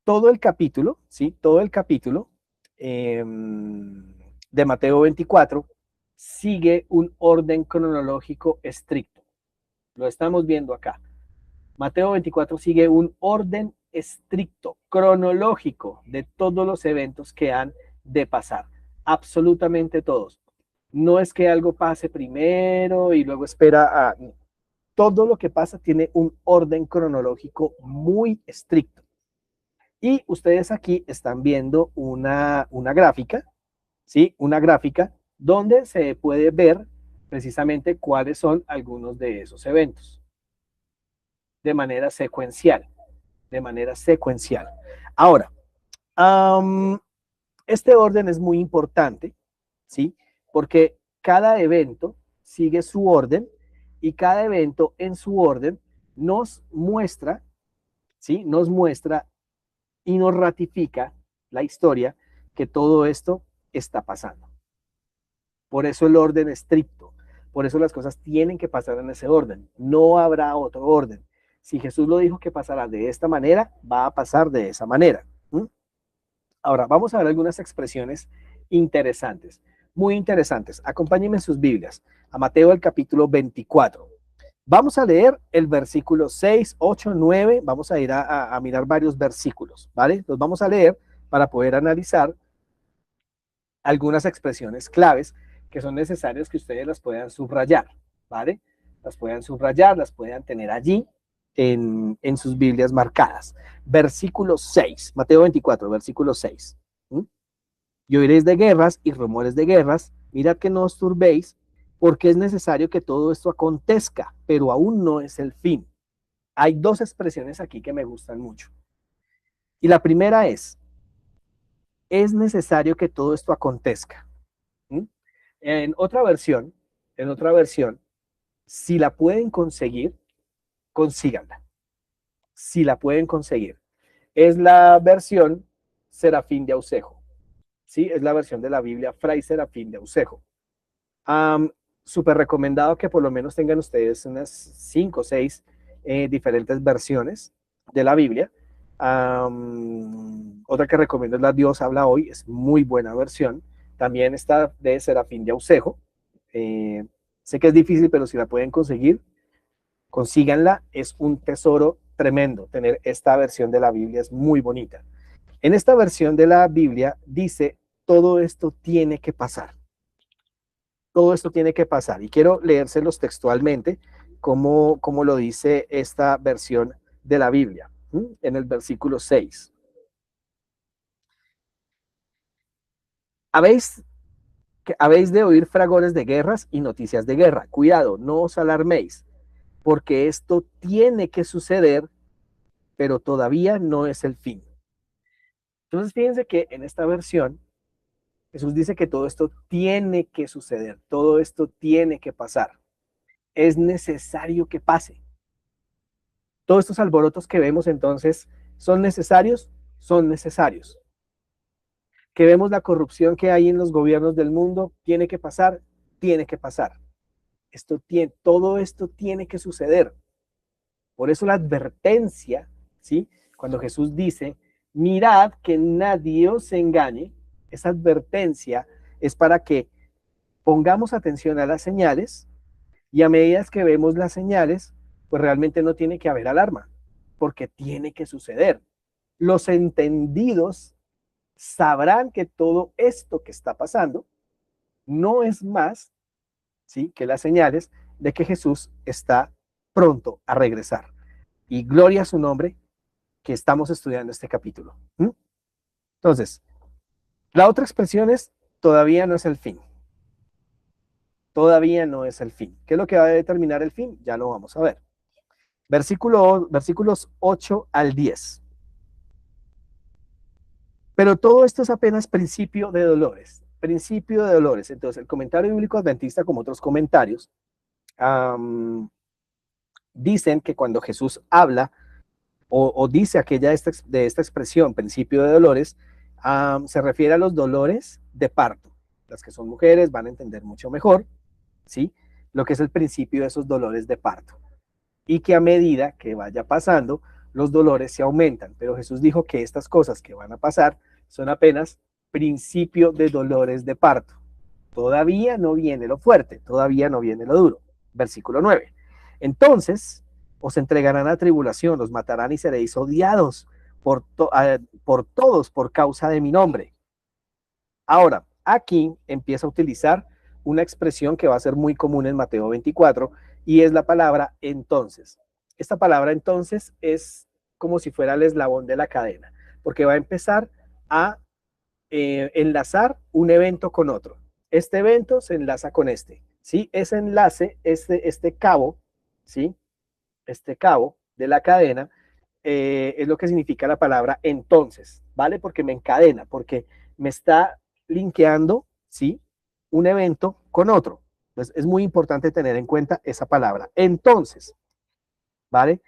todo el capítulo, ¿sí? Todo el capítulo de Mateo 24 sigue un orden cronológico estricto. Lo estamos viendo acá. Mateo 24 sigue un orden estricto, cronológico de todos los eventos que han de pasar. Absolutamente todos. No es que algo pase primero y luego espera a... Todo lo que pasa tiene un orden cronológico muy estricto. Y ustedes aquí están viendo una gráfica, ¿sí? Una gráfica donde se puede ver precisamente cuáles son algunos de esos eventos de manera secuencial, de manera secuencial. Ahora, este orden es muy importante, ¿sí? Porque cada evento sigue su orden y cada evento en su orden nos muestra, ¿sí? Nos muestra y nos ratifica la historia que todo esto está pasando. Por eso el orden estricto, por eso las cosas tienen que pasar en ese orden, no habrá otro orden. Si Jesús lo dijo que pasará de esta manera, va a pasar de esa manera. Ahora, vamos a ver algunas expresiones interesantes, muy interesantes. Acompáñenme en sus Biblias, a Mateo el capítulo 24. Vamos a leer el versículo 6, 8, 9. Vamos a ir a mirar varios versículos, ¿vale? Los vamos a leer para poder analizar algunas expresiones claves que son necesarias que ustedes las puedan subrayar, ¿vale? Las puedan subrayar, las puedan tener allí en sus Biblias marcadas. Versículo 6, Mateo 24, versículo 6. Y oiréis de guerras y rumores de guerras, mirad que no os turbéis, porque es necesario que todo esto acontezca, pero aún no es el fin. Hay dos expresiones aquí que me gustan mucho. Y la primera es necesario que todo esto acontezca. ¿Mm? En otra versión, en otra versión, si la pueden conseguir, consíganla. Si la pueden conseguir. Es la versión Serafín de Ausejo. ¿Sí? Es la versión de la Biblia Fray Serafín de Ausejo. Súper recomendado que por lo menos tengan ustedes unas 5 o 6 diferentes versiones de la Biblia. Otra que recomiendo es la Dios habla hoy, es muy buena versión. También está de Serafín de Ausejo. Sé que es difícil, pero si la pueden conseguir, consíganla. Es un tesoro tremendo tener esta versión de la Biblia, es muy bonita. En esta versión de la Biblia dice, todo esto tiene que pasar. Todo esto tiene que pasar. Y quiero leérselos textualmente, como lo dice esta versión de la Biblia, en el versículo 6. Habéis de oír fragores de guerras y noticias de guerra. Cuidado, no os alarméis, porque esto tiene que suceder, pero todavía no es el fin. Entonces, fíjense que en esta versión, Jesús dice que todo esto tiene que suceder, todo esto tiene que pasar. Es necesario que pase. Todos estos alborotos que vemos entonces, ¿son necesarios? Son necesarios. Que vemos la corrupción que hay en los gobiernos del mundo, tiene que pasar, tiene que pasar. Todo esto tiene que suceder. Por eso la advertencia, ¿sí? Cuando Jesús dice, mirad que nadie os engañe, esa advertencia es para que pongamos atención a las señales y a medida que vemos las señales, pues realmente no tiene que haber alarma, porque tiene que suceder. Los entendidos sabrán que todo esto que está pasando no es más, ¿sí?, que las señales de que Jesús está pronto a regresar. Y gloria a su nombre que estamos estudiando este capítulo. Entonces, la otra expresión es todavía no es el fin. Todavía no es el fin. ¿Qué es lo que va a determinar el fin? Ya lo vamos a ver. Versículos 8 al 10. Pero todo esto es apenas principio de dolores. Principio de dolores. Entonces, el comentario bíblico adventista, como otros comentarios, dicen que cuando Jesús habla o dice aquella de esta expresión, principio de dolores, se refiere a los dolores de parto. Las que son mujeres van a entender mucho mejor, ¿sí?, lo que es el principio de esos dolores de parto. Y que a medida que vaya pasando, los dolores se aumentan. Pero Jesús dijo que estas cosas que van a pasar son apenas principio de dolores de parto. Todavía no viene lo fuerte, todavía no viene lo duro. Versículo 9. Entonces os entregarán a tribulación, os matarán y seréis odiados por todos por causa de mi nombre. Ahora, aquí empieza a utilizar una expresión que va a ser muy común en Mateo 24 y es la palabra entonces. Esta palabra entonces es como si fuera el eslabón de la cadena, porque va a empezar a enlazar un evento con otro. Este evento se enlaza con este, ¿sí? Ese enlace, este cabo, ¿sí?, este cabo de la cadena, es lo que significa la palabra entonces, ¿vale? Porque me encadena, porque me está linkeando, ¿sí?, un evento con otro. Entonces, es muy importante tener en cuenta esa palabra. Entonces, ¿vale?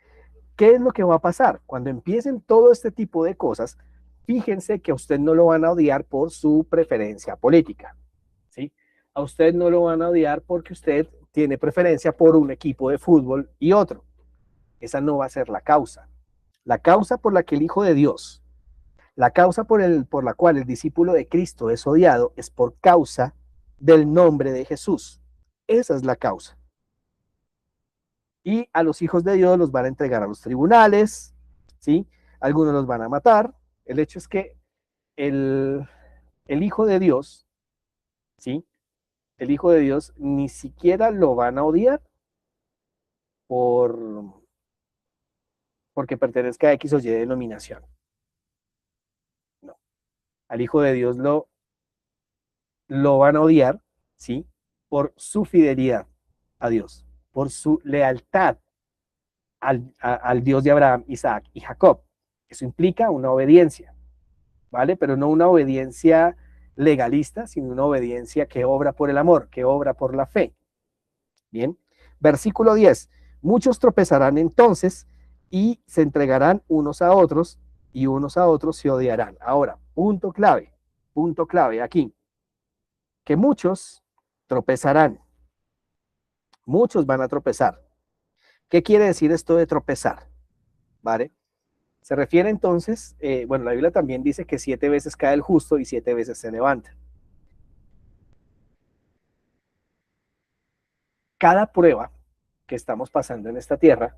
¿Qué es lo que va a pasar? Cuando empiecen todo este tipo de cosas, fíjense que a usted no lo van a odiar por su preferencia política, ¿sí? A usted no lo van a odiar porque usted tiene preferencia por un equipo de fútbol y otro. Esa no va a ser la causa. La causa por la que el Hijo de Dios, la causa por la cual el discípulo de Cristo es odiado es por causa del nombre de Jesús. Esa es la causa. Y a los hijos de Dios los van a entregar a los tribunales, ¿sí? Algunos los van a matar. El hecho es que el Hijo de Dios, ¿sí?, el Hijo de Dios ni siquiera lo van a odiar por, porque pertenezca a X o Y denominación. No. Al Hijo de Dios lo van a odiar, ¿sí?, por su fidelidad a Dios, por su lealtad al Dios de Abraham, Isaac y Jacob. Eso implica una obediencia, ¿vale? Pero no una obediencia legalista, sino una obediencia que obra por el amor, que obra por la fe. Bien, versículo 10. Muchos tropezarán entonces y se entregarán unos a otros y unos a otros se odiarán. Ahora, punto clave aquí, que muchos tropezarán, muchos van a tropezar. ¿Qué quiere decir esto de tropezar? ¿Vale? Se refiere entonces, bueno, la Biblia también dice que 7 veces cae el justo y 7 veces se levanta. Cada prueba que estamos pasando en esta tierra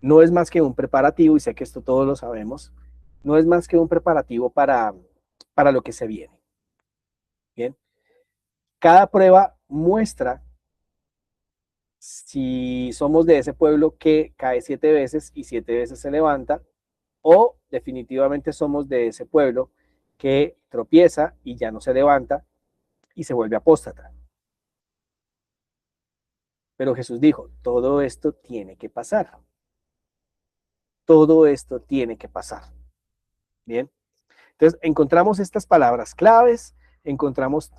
no es más que un preparativo, y sé que esto todos lo sabemos, no es más que un preparativo para lo que se viene. Bien, cada prueba muestra si somos de ese pueblo que cae 7 veces y 7 veces se levanta, o definitivamente somos de ese pueblo que tropieza y ya no se levanta y se vuelve apóstata. Pero Jesús dijo, todo esto tiene que pasar. Todo esto tiene que pasar. Bien. Entonces, encontramos estas palabras claves, encontramos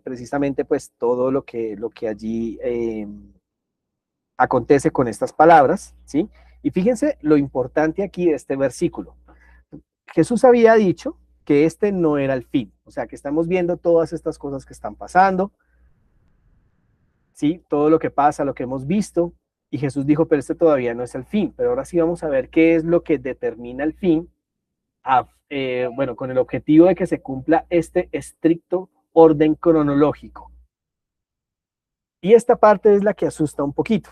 precisamente pues todo lo que allí acontece con estas palabras, ¿sí? Y fíjense lo importante aquí de este versículo. Jesús había dicho que este no era el fin, o sea, que estamos viendo todas estas cosas que están pasando, ¿sí? Todo lo que pasa, lo que hemos visto, y Jesús dijo, pero este todavía no es el fin, pero ahora sí vamos a ver qué es lo que determina el fin, bueno, con el objetivo de que se cumpla este estricto orden cronológico. Y esta parte es la que asusta un poquito.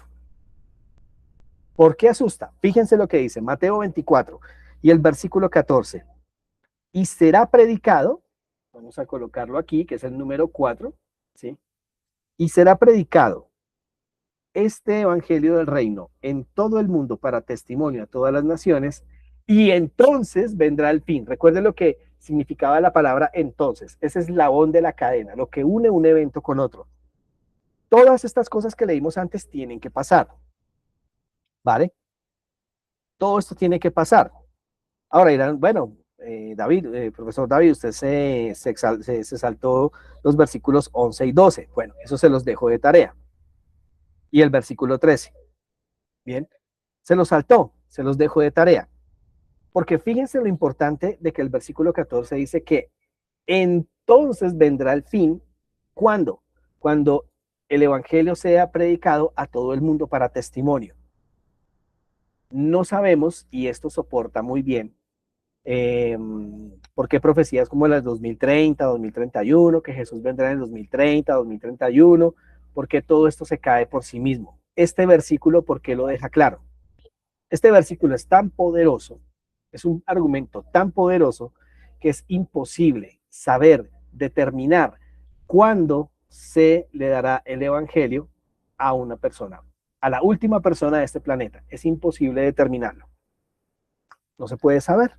¿Por qué asusta? Fíjense lo que dice Mateo 24. Y el versículo 14, y será predicado, vamos a colocarlo aquí, que es el número 4, ¿sí? Y será predicado este evangelio del reino en todo el mundo para testimonio a todas las naciones, y entonces vendrá el fin. Recuerden lo que significaba la palabra entonces, ese eslabón de la cadena, lo que une un evento con otro. Todas estas cosas que leímos antes tienen que pasar, ¿vale? Todo esto tiene que pasar. Ahora dirán, bueno, David, profesor David, usted se saltó los versículos 11 y 12. Bueno, eso se los dejo de tarea. Y el versículo 13. Bien, se los saltó, se los dejo de tarea. Porque fíjense lo importante de que el versículo 14 dice que entonces vendrá el fin. ¿Cuándo? Cuando el evangelio sea predicado a todo el mundo para testimonio. No sabemos, y esto soporta muy bien, porque profecías como las 2030, 2031, que Jesús vendrá en el 2030, 2031, porque todo esto se cae por sí mismo. Este versículo, ¿por qué lo deja claro? Este versículo es tan poderoso, es un argumento tan poderoso que es imposible saber, determinar cuándo se le dará el evangelio a una persona, a la última persona de este planeta. Es imposible determinarlo. No se puede saber.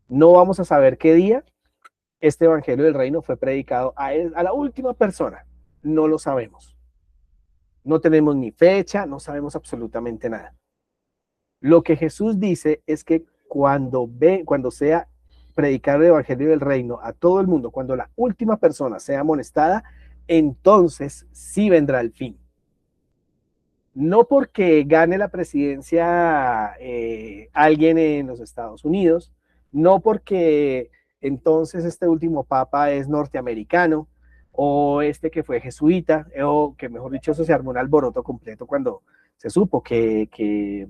No vamos a saber qué día este evangelio del reino fue predicado a la última persona. No lo sabemos. No tenemos ni fecha, no sabemos absolutamente nada. Lo que Jesús dice es que cuando sea predicar el evangelio del reino a todo el mundo, cuando la última persona sea amonestada, entonces sí vendrá el fin. No porque gane la presidencia alguien en los Estados Unidos, no porque entonces este último papa es norteamericano, o este que fue jesuita, o que mejor dicho, eso se armó un alboroto completo cuando se supo que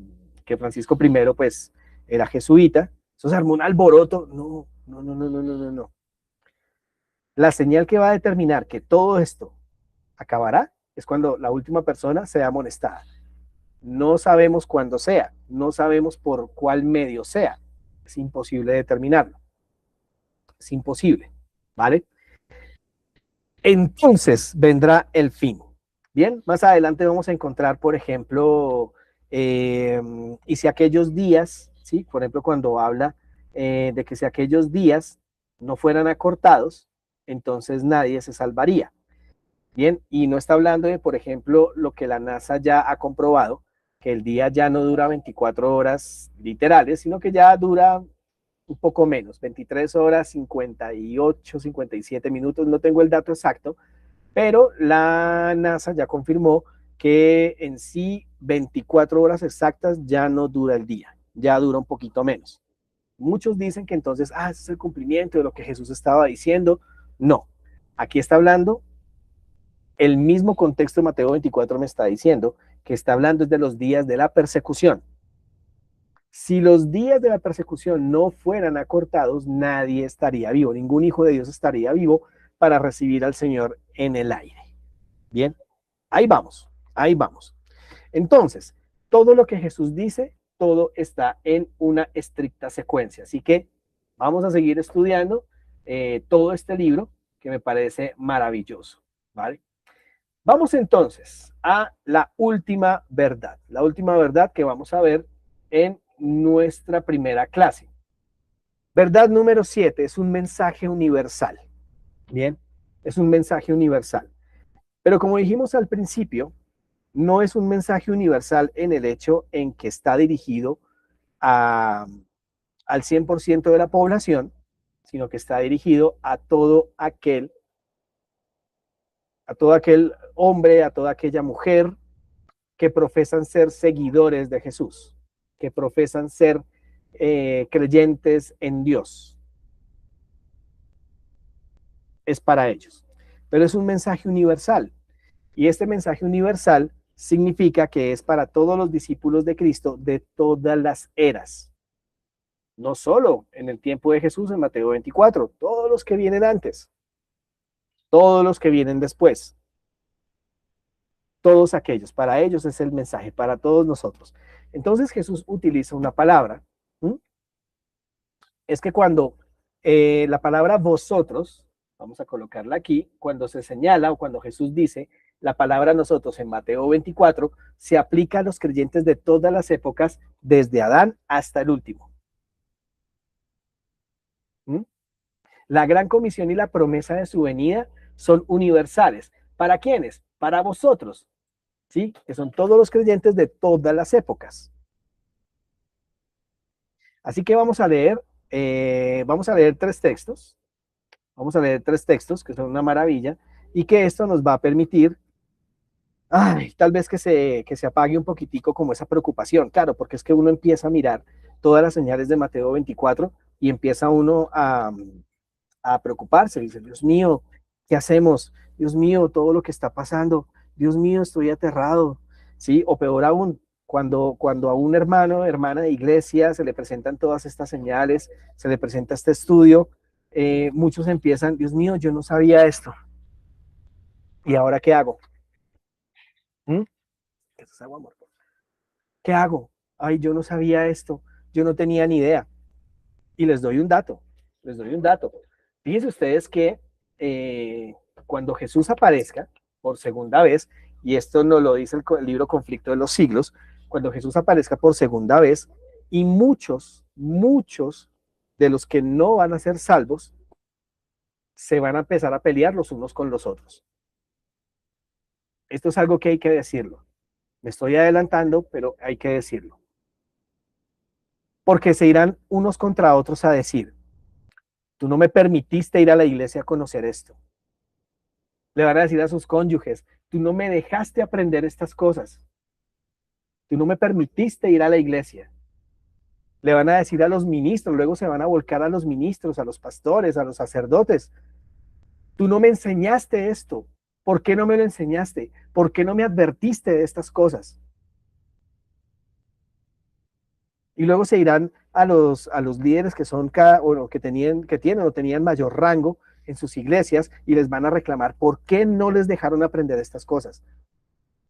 Francisco I pues era jesuita, eso se armó un alboroto, no, no, no, no, no, no, no, no. La señal que va a determinar que todo esto acabará es cuando la última persona sea amonestada. No sabemos cuándo sea, no sabemos por cuál medio sea. Es imposible determinarlo. Es imposible, ¿vale? Entonces vendrá el fin. Bien, más adelante vamos a encontrar, por ejemplo, y si aquellos días, ¿sí? Por ejemplo, cuando habla de que si aquellos días no fueran acortados, entonces nadie se salvaría. Bien, y no está hablando de, por ejemplo, lo que la NASA ya ha comprobado, que el día ya no dura 24 horas literales, sino que ya dura un poco menos, 23 horas, 58, 57 minutos, no tengo el dato exacto, pero la NASA ya confirmó que en sí 24 horas exactas ya no dura el día, ya dura un poquito menos. Muchos dicen que entonces, ese es el cumplimiento de lo que Jesús estaba diciendo. No, aquí está hablando el mismo contexto de Mateo 24 me está diciendo que está hablando de los días de la persecución. Si los días de la persecución no fueran acortados, nadie estaría vivo, ningún hijo de Dios estaría vivo para recibir al Señor en el aire. Bien, ahí vamos, ahí vamos. Entonces, todo lo que Jesús dice, todo está en una estricta secuencia. Así que vamos a seguir estudiando todo este libro que me parece maravilloso, ¿vale? Vamos entonces a la última verdad que vamos a ver en nuestra primera clase. Verdad número 7 es un mensaje universal. Bien, es un mensaje universal. Pero como dijimos al principio, no es un mensaje universal en el hecho en que está dirigido al 100% de la población, sino que está dirigido a todo aquel hombre, a toda aquella mujer que profesan ser seguidores de Jesús, que profesan ser creyentes en Dios. Es para ellos. Pero es un mensaje universal. Y este mensaje universal significa que es para todos los discípulos de Cristo de todas las eras. No solo en el tiempo de Jesús en Mateo 24, todos los que vienen antes, todos los que vienen después. Todos aquellos, para ellos es el mensaje, para todos nosotros. Entonces Jesús utiliza una palabra, ¿sí? es que cuando la palabra vosotros, vamos a colocarla aquí, cuando se señala o cuando Jesús dice la palabra nosotros en Mateo 24, se aplica a los creyentes de todas las épocas, desde Adán hasta el último. ¿Mm? La gran comisión y la promesa de su venida son universales. ¿Para quiénes? Para vosotros, ¿sí? Que son todos los creyentes de todas las épocas. Así que vamos a leer tres textos. Vamos a leer tres textos que son una maravilla y que esto nos va a permitir, tal vez que se apague un poquitico como esa preocupación. Claro, porque es que uno empieza a mirar todas las señales de Mateo 24 y empieza uno a preocuparse. Dice, Dios mío, ¿qué hacemos? Dios mío, todo lo que está pasando. Dios mío, estoy aterrado. ¿Sí? O peor aún, cuando a un hermano, hermana de iglesia se le presentan todas estas señales, se le presenta este estudio, muchos empiezan, Dios mío, yo no sabía esto. ¿Y ahora qué hago? ¿Mm? ¿Eso es agua, amor? ¿Qué hago? Ay, yo no sabía esto, yo no tenía ni idea. Y les doy un dato. Fíjense ustedes que cuando Jesús aparezca por segunda vez, y esto nos lo dice el libro Conflicto de los Siglos, cuando Jesús aparezca por segunda vez, y muchos de los que no van a ser salvos, se van a empezar a pelear los unos con los otros. Esto es algo que hay que decirlo. Me estoy adelantando, pero hay que decirlo. Porque se irán unos contra otros a decir, tú no me permitiste ir a la iglesia a conocer esto. Le van a decir a sus cónyuges, tú no me dejaste aprender estas cosas. Tú no me permitiste ir a la iglesia. Le van a decir a los ministros, luego se van a volcar a los ministros, a los pastores, a los sacerdotes. Tú no me enseñaste esto. ¿Por qué no me lo enseñaste? ¿Por qué no me advertiste de estas cosas? Y luego se irán a los líderes que son que tienen o tenían mayor rango en sus iglesias y les van a reclamar por qué no les dejaron aprender estas cosas.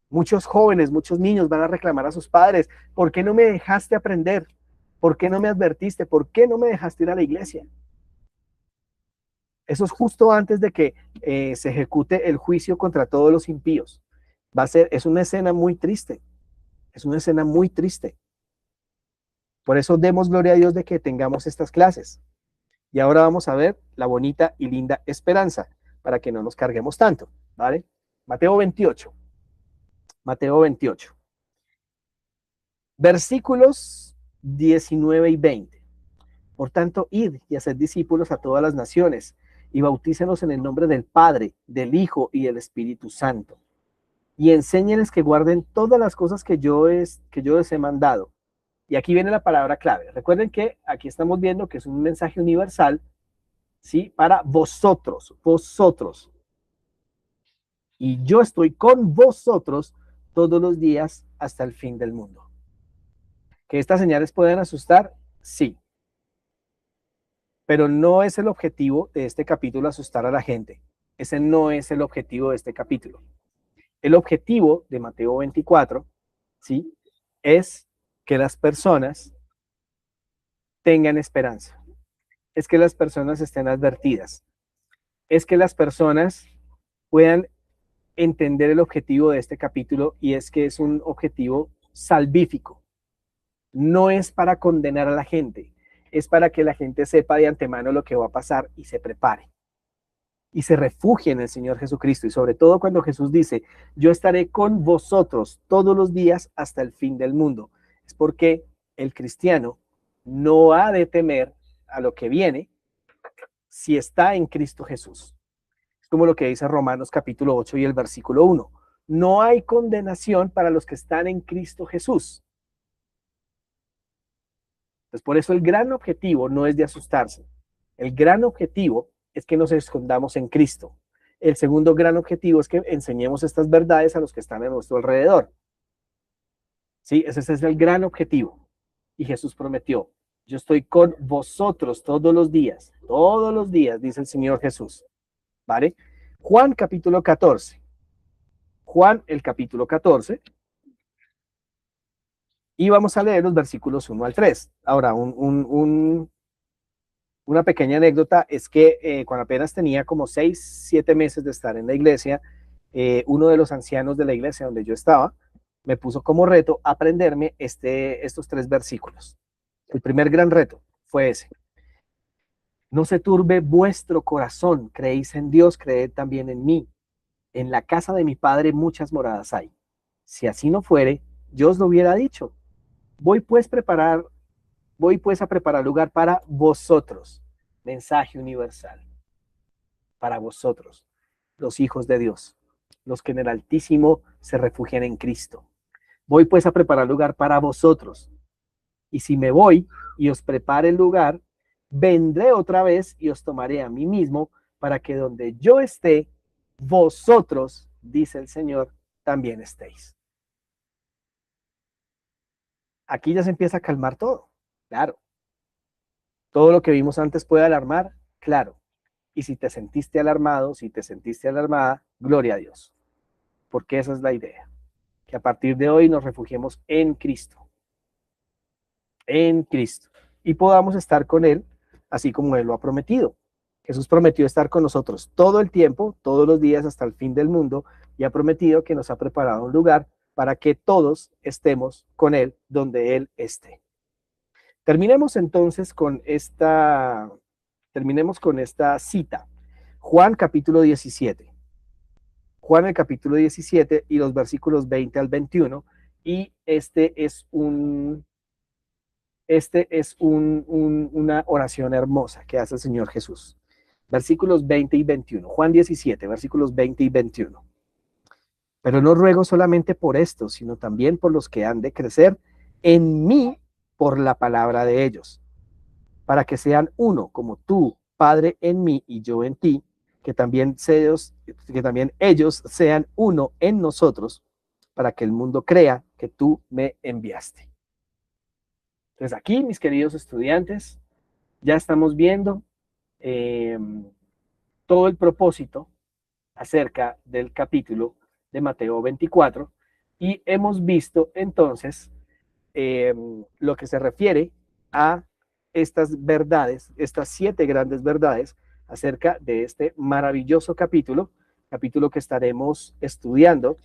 Muchos jóvenes, muchos niños van a reclamar a sus padres, ¿por qué no me dejaste aprender? ¿Por qué no me advertiste? ¿Por qué no me dejaste ir a la iglesia? Eso es justo antes de que se ejecute el juicio contra todos los impíos. Es una escena muy triste, es una escena muy triste. Por eso demos gloria a Dios de que tengamos estas clases. Y ahora vamos a ver la bonita y linda esperanza, para que no nos carguemos tanto, ¿vale? Mateo 28. Mateo 28. Versículos 19 y 20. Por tanto, id y haced discípulos a todas las naciones y bautícenlos en el nombre del Padre, del Hijo y del Espíritu Santo. Y enséñenles que guarden todas las cosas que yo les he mandado. Y aquí viene la palabra clave. Recuerden que aquí estamos viendo que es un mensaje universal, ¿sí? Para vosotros, vosotros. Y yo estoy con vosotros todos los días hasta el fin del mundo. ¿Que estas señales pueden asustar? Sí. Pero no es el objetivo de este capítulo asustar a la gente. Ese no es el objetivo de este capítulo. El objetivo de Mateo 24, ¿sí? Es que las personas tengan esperanza. Es que las personas estén advertidas. Es que las personas puedan entender el objetivo de este capítulo y es que es un objetivo salvífico. No es para condenar a la gente, es para que la gente sepa de antemano lo que va a pasar y se prepare. Y se refugie en el Señor Jesucristo. Y sobre todo cuando Jesús dice, yo estaré con vosotros todos los días hasta el fin del mundo. Es porque el cristiano no ha de temer a lo que viene si está en Cristo Jesús. Es como lo que dice Romanos capítulo 8 y el versículo 1. No hay condenación para los que están en Cristo Jesús. Entonces, por eso el gran objetivo no es de asustarse. El gran objetivo es que nos escondamos en Cristo. El segundo gran objetivo es que enseñemos estas verdades a los que están a nuestro alrededor. ¿Sí? Ese es el gran objetivo. Y Jesús prometió, yo estoy con vosotros todos los días, dice el Señor Jesús. ¿Vale? Juan capítulo 14. Juan el capítulo 14. Y vamos a leer los versículos 1 al 3. Ahora, un Una pequeña anécdota es que cuando apenas tenía como 6, 7 meses de estar en la iglesia, uno de los ancianos de la iglesia donde yo estaba me puso como reto aprenderme estos 3 versículos. El primer gran reto fue ese. No se turbe vuestro corazón, creéis en Dios, creed también en mí. En la casa de mi padre muchas moradas hay. Si así no fuere, yo os lo hubiera dicho. Voy pues voy pues a preparar lugar para vosotros. Mensaje universal. Para vosotros, los hijos de Dios, los que en el Altísimo se refugian en Cristo. Voy pues a preparar lugar para vosotros. Y si me voy y os prepare el lugar, vendré otra vez y os tomaré a mí mismo, para que donde yo esté, vosotros, dice el Señor, también estéis. Aquí ya se empieza a calmar todo, claro. Todo lo que vimos antes puede alarmar, claro. Y si te sentiste alarmado, si te sentiste alarmada, gloria a Dios. Porque esa es la idea. Que a partir de hoy nos refugiemos en Cristo. En Cristo. Y podamos estar con Él, así como Él lo ha prometido. Jesús prometió estar con nosotros todo el tiempo, todos los días hasta el fin del mundo, y ha prometido que nos ha preparado un lugar para que todos estemos con Él donde Él esté. Terminemos entonces con esta cita. Juan capítulo 17. Juan el capítulo 17 y los versículos 20 al 21. Y este es una oración hermosa que hace el Señor Jesús. Versículos 20 y 21. Juan 17, versículos 20 y 21. Pero no ruego solamente por esto, sino también por los que han de crecer en mí por la palabra de ellos, para que sean uno, como tú, Padre, en mí y yo en ti, que también ellos sean uno en nosotros, para que el mundo crea que tú me enviaste. Entonces aquí, mis queridos estudiantes, ya estamos viendo todo el propósito acerca del capítulo de Mateo 24 y hemos visto entonces lo que se refiere a estas verdades, estas 7 grandes verdades acerca de este maravilloso capítulo que estaremos estudiando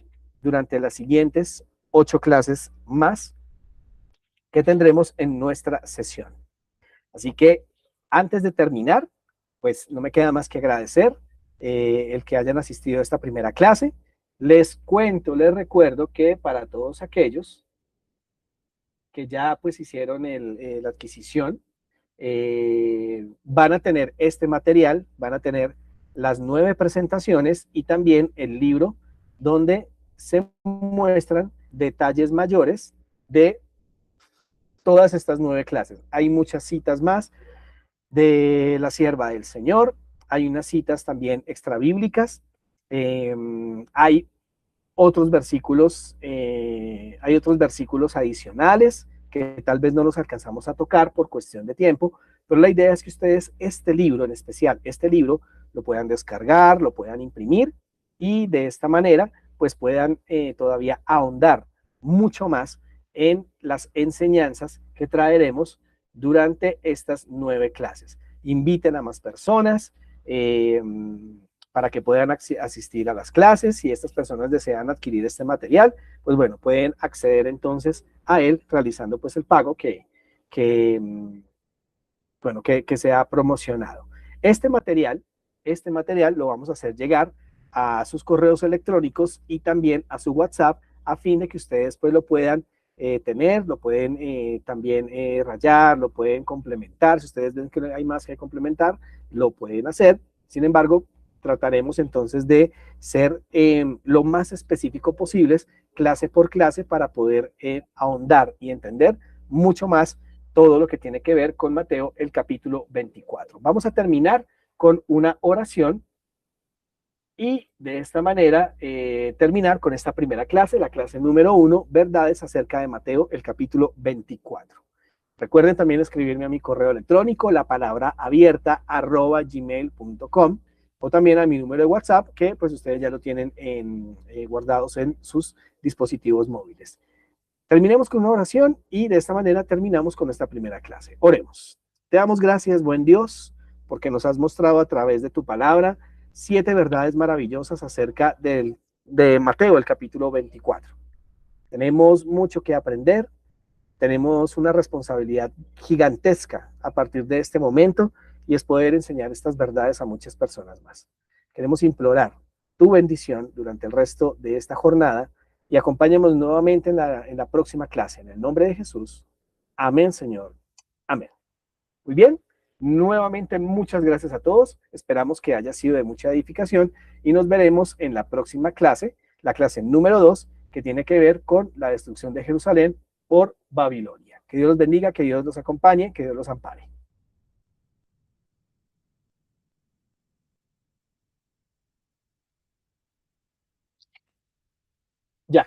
durante las siguientes 8 clases más que tendremos en nuestra sesión. Así que antes de terminar, pues no me queda más que agradecer el que hayan asistido a esta primera clase. Les recuerdo que para todos aquellos que ya pues hicieron la adquisición, van a tener este material, van a tener las 9 presentaciones y también el libro donde se muestran detalles mayores de todas estas 9 clases. Hay muchas citas más de la sierva del Señor, hay unas citas también extrabíblicas, hay otros versículos adicionales que tal vez no los alcanzamos a tocar por cuestión de tiempo, pero la idea es que ustedes este libro en especial, este libro lo puedan descargar, lo puedan imprimir y de esta manera pues puedan todavía ahondar mucho más en las enseñanzas que traeremos durante estas 9 clases. Inviten a más personas para que puedan asistir a las clases. Si estas personas desean adquirir este material, pues bueno, pueden acceder entonces a él realizando pues el pago que se ha promocionado. Este material lo vamos a hacer llegar a sus correos electrónicos y también a su WhatsApp a fin de que ustedes pues lo puedan tener, lo pueden también rayar, lo pueden complementar. Si ustedes ven que hay más que complementar, lo pueden hacer. Sin embargo, trataremos entonces de ser lo más específico posibles, clase por clase, para poder ahondar y entender mucho más todo lo que tiene que ver con Mateo, el capítulo 24. Vamos a terminar con una oración y de esta manera terminar con esta primera clase, la clase número 1, verdades acerca de Mateo, el capítulo 24. Recuerden también escribirme a mi correo electrónico, la palabra abierta @gmail.com, o también a mi número de WhatsApp, que pues ustedes ya lo tienen guardados en sus dispositivos móviles. Terminemos con una oración y de esta manera terminamos con esta primera clase. Oremos. Te damos gracias, buen Dios, porque nos has mostrado a través de tu palabra 7 verdades maravillosas acerca de Mateo, el capítulo 24. Tenemos mucho que aprender, tenemos una responsabilidad gigantesca a partir de este momento y es poder enseñar estas verdades a muchas personas más. Queremos implorar tu bendición durante el resto de esta jornada y acompáñanos nuevamente en la próxima clase. En el nombre de Jesús. Amén, Señor. Amén. Muy bien. Nuevamente, muchas gracias a todos. Esperamos que haya sido de mucha edificación y nos veremos en la próxima clase, la clase número 2, que tiene que ver con la destrucción de Jerusalén por Babilonia. Que Dios los bendiga, que Dios los acompañe, que Dios los ampare. Ya.